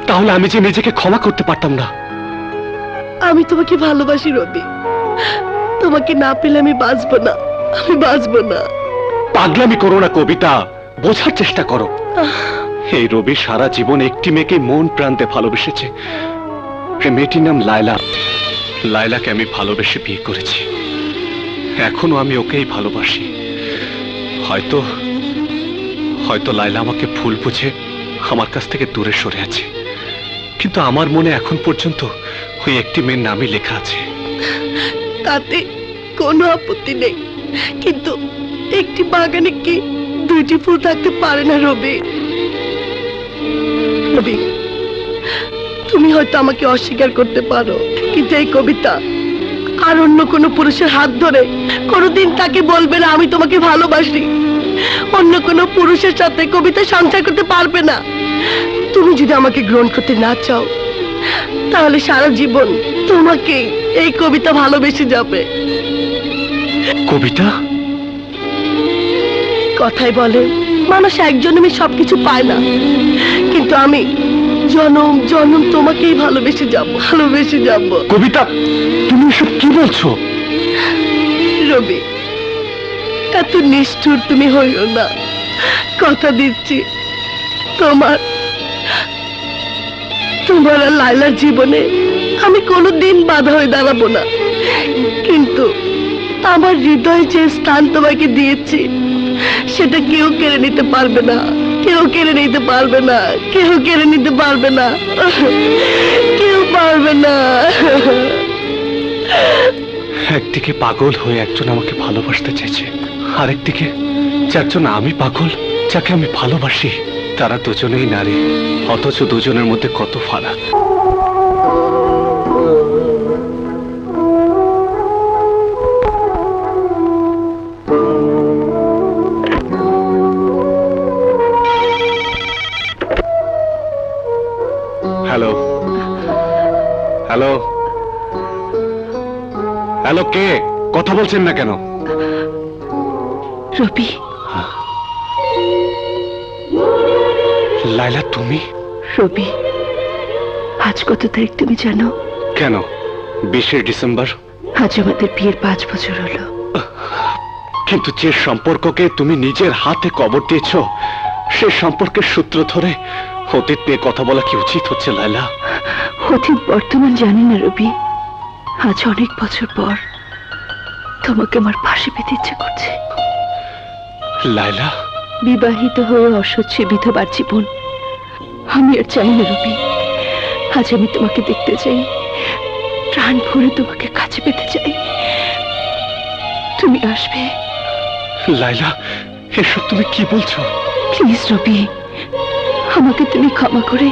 তাহলে আমি যে নিজেকে ক্ষমা করতে পারতাম না। আমি তোমাকে ভালোবাসি রবি, তোমাকে না পেলে আমি বাঁচবো না, আমি বাঁচবো না। পাগলামি করো না কবিতা, বোঝার চেষ্টা করো। এই রবি সারা জীবন একটি মেয়েকে মন প্রান্তে ভালোবেসেছে। এই মেয়েটির নাম লায়লা। লায়লাকে আমি ভালোবেসে বিয়ে করেছি, এখনো আমি ওকেই ভালোবাসি। হয়তো হয়তো লায়লা আমাকে ভুল বুঝে আমার কাছ থেকে দূরে সরে আছে, কিন্তু আমার মনে এখন পর্যন্ত ওই একটি মেয়ের নামই লেখা আছে। তাতে কোনো আপত্তি নেই, কিন্তু একটি বাগানে কি 2টি ফুল থাকতে পারে না রবি? রবি, তুমি হয়তো আমাকে অস্বীকার করতে পারো, কিন্তু এই কবিতা আর অন্য কোনো পুরুষের হাত ধরে কোনোদিন তাকে বলবে না আমি তোমাকে ভালোবাসি। অন্য কোনো পুরুষের সাথে কবিতা সংসার করতে পারবে না। তুমি তুমি যদি আমাকে গ্রহণ করতে না চাও তাহলে সারা জীবন তোমাকে এই কবিতা ভালোবেসে যাবে। কবিতা? কথাই বলে মানুষ এক জন্মে সবকিছু পায় না, কিন্তু আমি জনম জনম তোমাকেই ভালোবেসে যাব। কবিতা, তুমি এসব কি বলছো? রবি, এত নিষ্ঠুর তুমি হইও না। কথা দিচ্ছি তোমার আর লাইলার জীবনে আমি কোনোদিন বাধা হয়ে দাঁড়াবো না, কিন্তু আমার হৃদয়ে যে স্থান তোমাকে দিয়েছি সেটা কেউ কেড়ে নিতে পারবে না, কেউ পারবে না। একদিকে পাগল হয়ে একজন আমাকে ভালোবাসতে চাইছে, আরেকদিকে যার আমি পাগল, যাকে আমি ভালোবাসি, তারা দুজনেই নারী, অথচ দুজনের মধ্যে কত ফারাক। হ্যালো হ্যালো হ্যালো, কে? কথা বলছেন না কেন? রবি, লাইলা, তুমি? রবি, আজ কত তারিখ তুমি জানো? কেন? 20শে ডিসেম্বর। আজ আমাদের বিয়ের 5 বছর হলো। কিন্তু যে সম্পর্ককে তুমি নিজের হাতে কবর দিয়েছ, সে সম্পর্কের সূত্র ধরে অতীত নিয়ে কথা বলা কি উচিত হচ্ছে লাইলা? অতীত বর্তমান জানি না রবি, আজ অনেক বছর পর তোমাকে আমার পাশে পেতে ইচ্ছে করছে। লাইলা, বিবাহিত হয়ে অসহ্য বিধবার জীবন আমি আর চাই না রবি। আজ আমি তোমাকে দেখতে চাই, প্রাণ ভরে তোমাকে কাছে পেতে চাই। তুমি আসবে? লাইলা, এসব তুমি কি বলছো? প্লিজ রবি, আমাকে তুমি ক্ষমা করে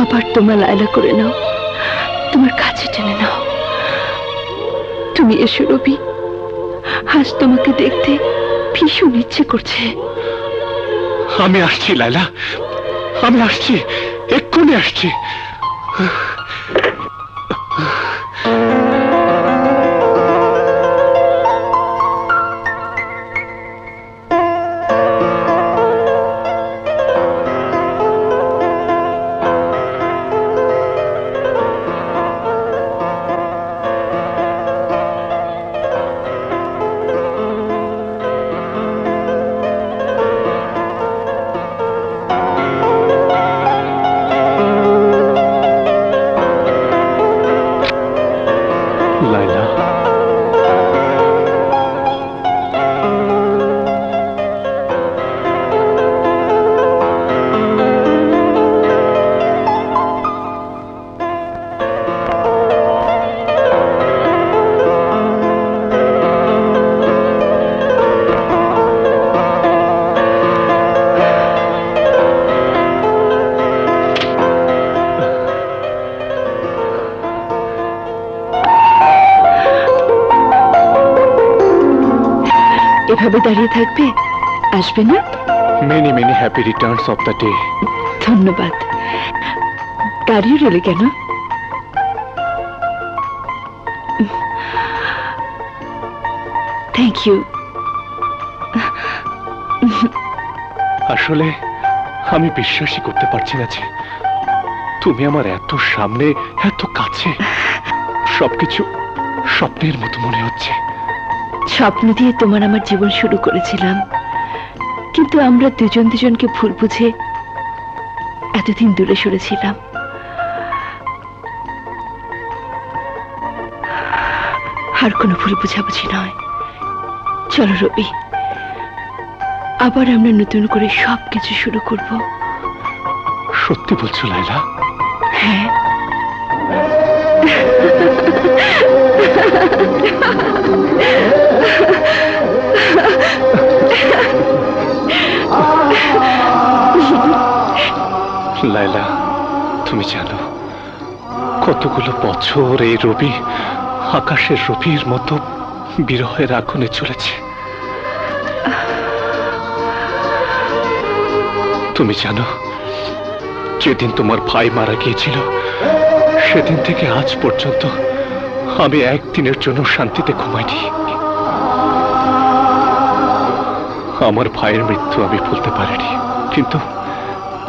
আবার তোমার লাইলা করে নাও, তোমার কাছে টেনে নাও। তুমি এসো রবি, আজ তোমাকে দেখতে ভীষণ ইচ্ছে করছে। আমি আসছি লাইলা, আমি আসছি, এক্ষুনি আসছি। লাইলা, এভাবে দাঁড়িয়ে থাকবে? আসবে না? Many many happy returns of the day. ধন্যবাদ। দাঁড়িয়ে রইলে কেন? Thank you. আসলে আমি বিশ্বাসই করতে পারছি না যে তুমি আমার এত সামনে, এত কাছে। সবকিছু স্বপ্নের মতো মনে হচ্ছে। স্বপ্ন দিয়ে তোমার আমার জীবন শুরু করেছিলাম, কিন্তু আমরা দুজন দুজনকে ভুল বুঝে এতদিন দূরে সরেছিলাম। আর কোনো ভুল বুঝাবুঝি নয়। চলো রবি, আবার আমরা নতুন করে সবকিছু শুরু করব। সত্যি বলছো লাইলা? হ্যাঁ। লাইলা, তুমি জানো কতগুলো বছর এই রবি আকাশের রবির মতো বিরহের আগুনে চলেছে। তুমি জানো যেদিন তোমার ভাই মারা গিয়েছিল সেদিন থেকে আজ পর্যন্ত আমি একদিনের জন্য শান্তিতে ঘুমাইনি। আমার ভাইয়ের মৃত্যু আমি ভুলতে পারিনি, কিন্তু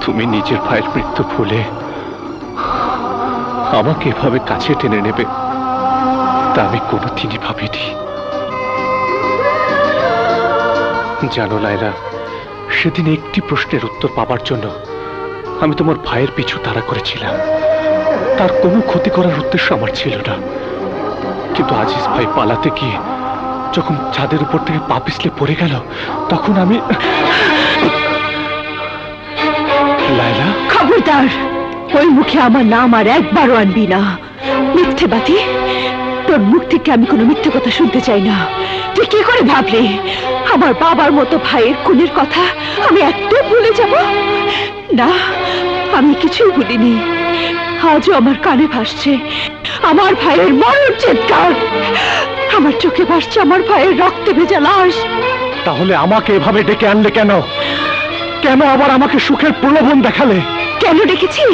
তুমি নিজের ভাইয়ের মৃত্যু ভুলে আমাকে এভাবে কাছে টেনে নেবে তা আমি কোনোদিনই ভাবিনি। জানো লায়লা, সেদিন একটি প্রশ্নের উত্তর পাবার জন্য আমি তোমার ভাইয়ের পিছু তাড়া করেছিলাম। তার কোনো ক্ষতি করার উদ্দেশ্য আমার ছিল না, কিন্তু আজিজ ভাই পালাতে গিয়ে যখন ছাদের উপর থেকে পা পিছলে পড়ে গেল তখন আমি লায়লা। খবরদার, ওই মুখে আমার নাম আর একবারও আনবি না। মিথ্যেবাদী, তোর মুখ থেকে আমি কোনো মিথ্যে কথা শুনতে চাই না। তুই কি করে ভাবলি আমার বাবার মতো ভাইয়ের খুনের কথা আমি একটু ভুলে যাব? না, আমি কিছুই ভুলিনি। আজও আমার কানে ভাসছে আমার ভাইয়ের মরণ চিৎকার, আমার চোখে ভাসছে আমার ভাইয়ের রক্তে ভেজা লাশ। তাহলে আমাকে এভাবে ডেকে আনলে কেন? কেন আবার আমাকে সুখের প্রলোভন দেখালে? কেন রেখেছি?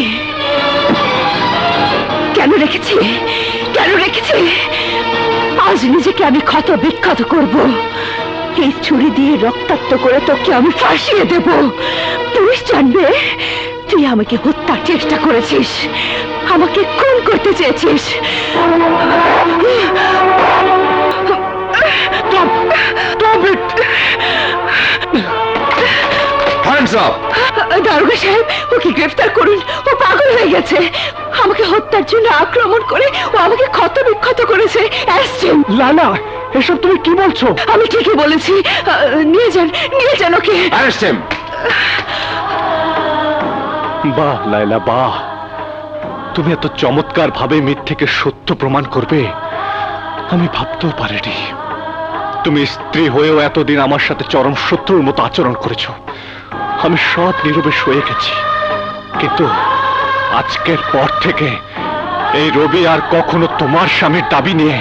কেন রেখেছি? কেন রেখেছি? আজ নিজেকে আমি ক্ষত বিক্ষত করব। এই ছুরি দিয়ে রক্তাক্ত করে তোকে আমি ফাঁসিয়ে দেব। পুলিশ জানবে তুই আমাকে হত্যার চেষ্টা করেছিস, আমাকে খুন করতে চেয়েছিস। দারোগা সাহেব, ওকে গ্রেফতার করুন। ও পাগল হয়ে গেছে। আমাকে হত্যার জন্য আক্রমণ করে ও আমাকে ক্ষত বিক্ষত করেছে। লালা, এসব তুমি কি বলছো? আমি ঠিকই বলেছি। নিয়ে যান ওকে। বাহ লায়লা, বাহ! তুমি এত চমৎকার ভাবে মিথ্যেকে সত্য প্রমাণ করবে আমি ভাবতেও পারিনি। তুমি স্ত্রী হয়েও এতদিন আমার সাথে চরম শত্রুর মতো আচরণ করেছো। আমি সব নীরবে সয়ে গেছি, কিন্তু আজকের পর থেকে এই রবি আর কখনো তোমার স্বামীর দাবি নিয়ে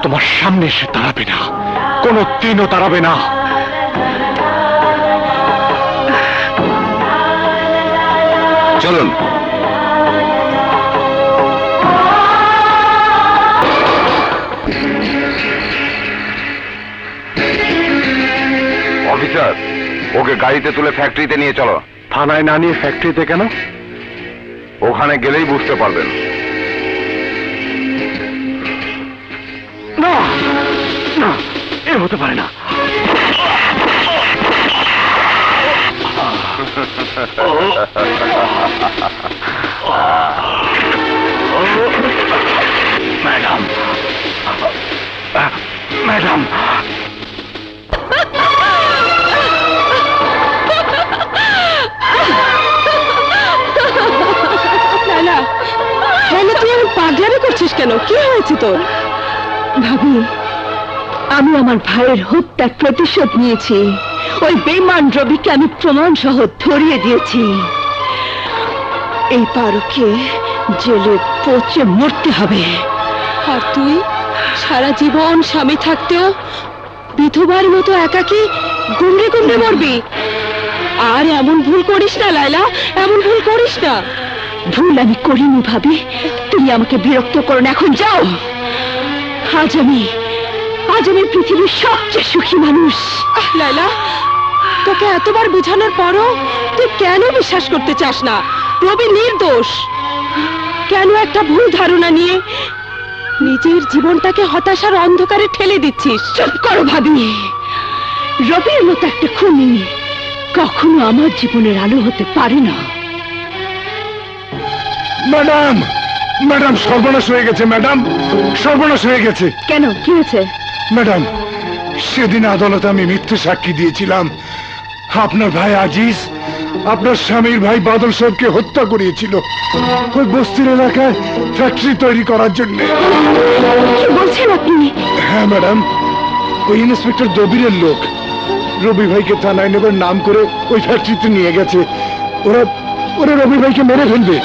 তোমার সামনে এসে দাঁড়াবে না, কোনো দিনও দাঁড়াবে না। চলুন। অফিসার, ওকে গাড়িতে তুলে ফ্যাক্টরিতে নিয়ে চলো। থানায় না নিয়ে ফ্যাক্টরিতে কেন? ওখানে গেলেই বুঝতে পারবেন। না না, এ হতে পারে না। ম্যাডাম, ম্যাডাম, তুই আমি পাগলামি করছিস কেন? কি হয়েছে তোর? ভাবি, আমি আমার ভাইয়ের হত্যার প্রতিশোধ নিয়েছি। ওই বেঈমান রবিকে আমি প্রমাণ সহ ধরিয়ে দিয়েছি। এই পারুকে জেলে পচে মরতে হবে। আর তুই সারা জীবন স্বামী থাকতেও বিধবার মতো একাকী গুমড়ে গুমড়ে মরবি। আর এমন ভুল করিস না লায়লা, এমন ভুল করিস না। ভুল আমি করিনি ভাবি, তুমি আমাকে বিরক্ত করো না। এখন যাও। আজ আমি পৃথিবীর সবচেয়ে সুখী মানুষ। লায়লা, তোকে এতবার বোঝানোর পরও তুই কেন বিশ্বাস করতে চাস না? রবি নির্দোষ। কেন একটা ভুল ধারণা নিয়ে নিজের জীবনটাকে হতাশার অন্ধকারে ঠেলে দিচ্ছিস? চুপ করো ভাবি। রবির মতো একটা খুনি কখনো আমার জীবনের আলো হতে পারে না। ম্যাডাম, ম্যাডাম, সর্বনাশ হয়ে গেছে ম্যাডাম, সর্বনাশ হয়ে গেছে। কেন, কি হয়েছে? ম্যাডাম, সেদিন আদালতে আমি মিথ্যে সাক্ষী দিয়েছিলাম। আপনার ভাই আজিজ আপনার স্বামীর ভাই বাদল সাহেবকে হত্যা করিয়েছিল ওই বস্তির এলাকায় ফ্যাক্টরি তৈরি করার জন্য। কি বলছেন আপনি? হ্যাঁ ম্যাডাম, ওই ইন্সপেক্টর দবিরের লোক রবি ভাইকে থানায় নেবার নাম করে ওই ফ্যাক্টরিতে নিয়ে গেছে। ওরা ওরা রবি ভাইকে মেরে ফেলবে।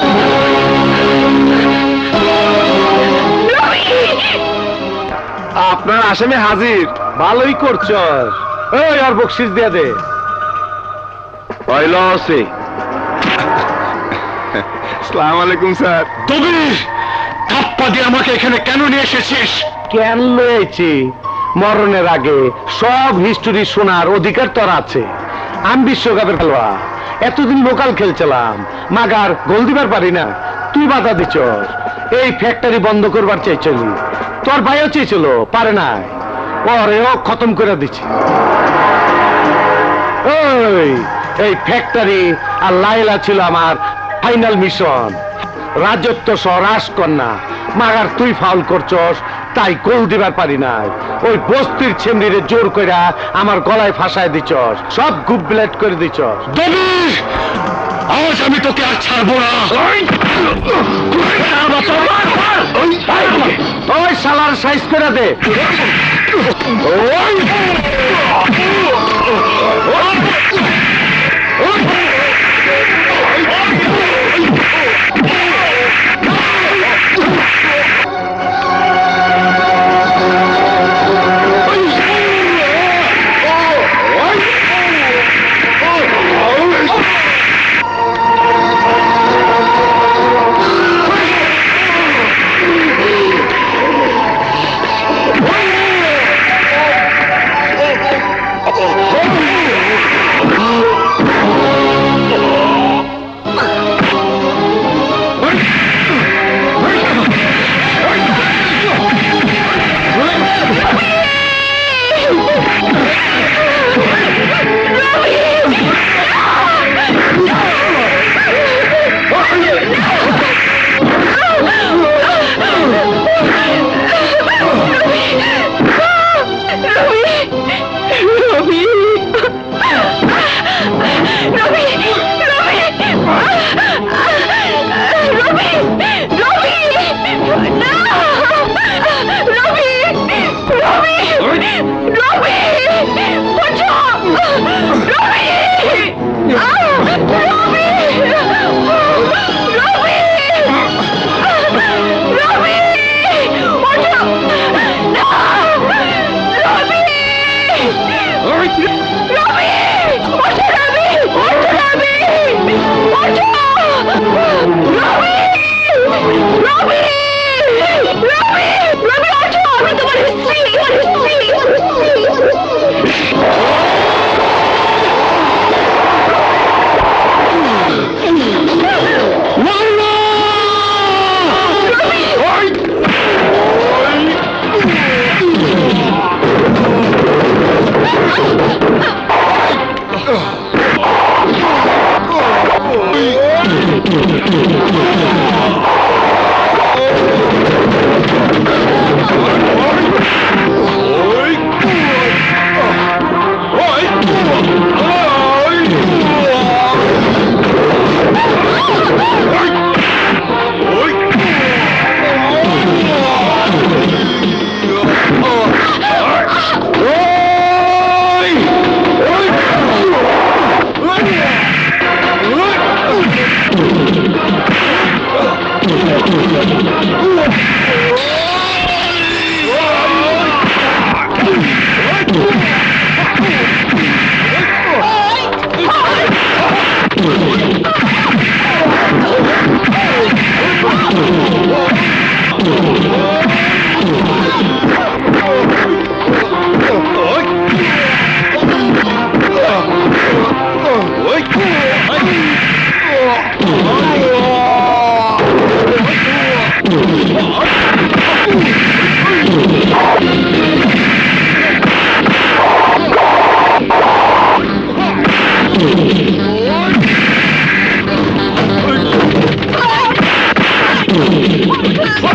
আপনার আসামি হাজির। ভালোই করছ। এই আর বকশিস দিয়ে দে। পয়লা আছে। আসসালামু আলাইকুম স্যার। দবির, ধাপ্পা দিয়ে আমাকে এখানে কেন নিয়ে এসেছিস? কেন লয়েছি? মরণের আগে সব হিস্টোরি শোনার অধিকার তোর আছে। আমি বিশ্বকাপের খেলোয়াড়, এতদিন লোকাল খেলছিলাম, মাগার গোল দিবার পারি না, তুই বাধা দিছস। এই ফ্যাক্টরি বন্ধ করবার চাইছিলি, তোর ভাইও চেয়েছিল, পারে নাই, ওরেও খতম করে দিছি। ওই এই ফ্যাক্টরি আর লাইলা ছিল আমার ফাইনাল মিশন। রাজত্ব সহ রাজকন্যা, মাগার তুই ফাউল করছস, তাই গোল দিবার পারি নাই। ওই বস্তির ছেমড়িরে জোর কইরা আমার গলায় ফাঁসায় দিছস, সব গুপ ব্লেড করে দিছস। দবির, আজ আমি তোকে আর ছাড়বো না। ওই শালার সাইজ করে দে। Oh!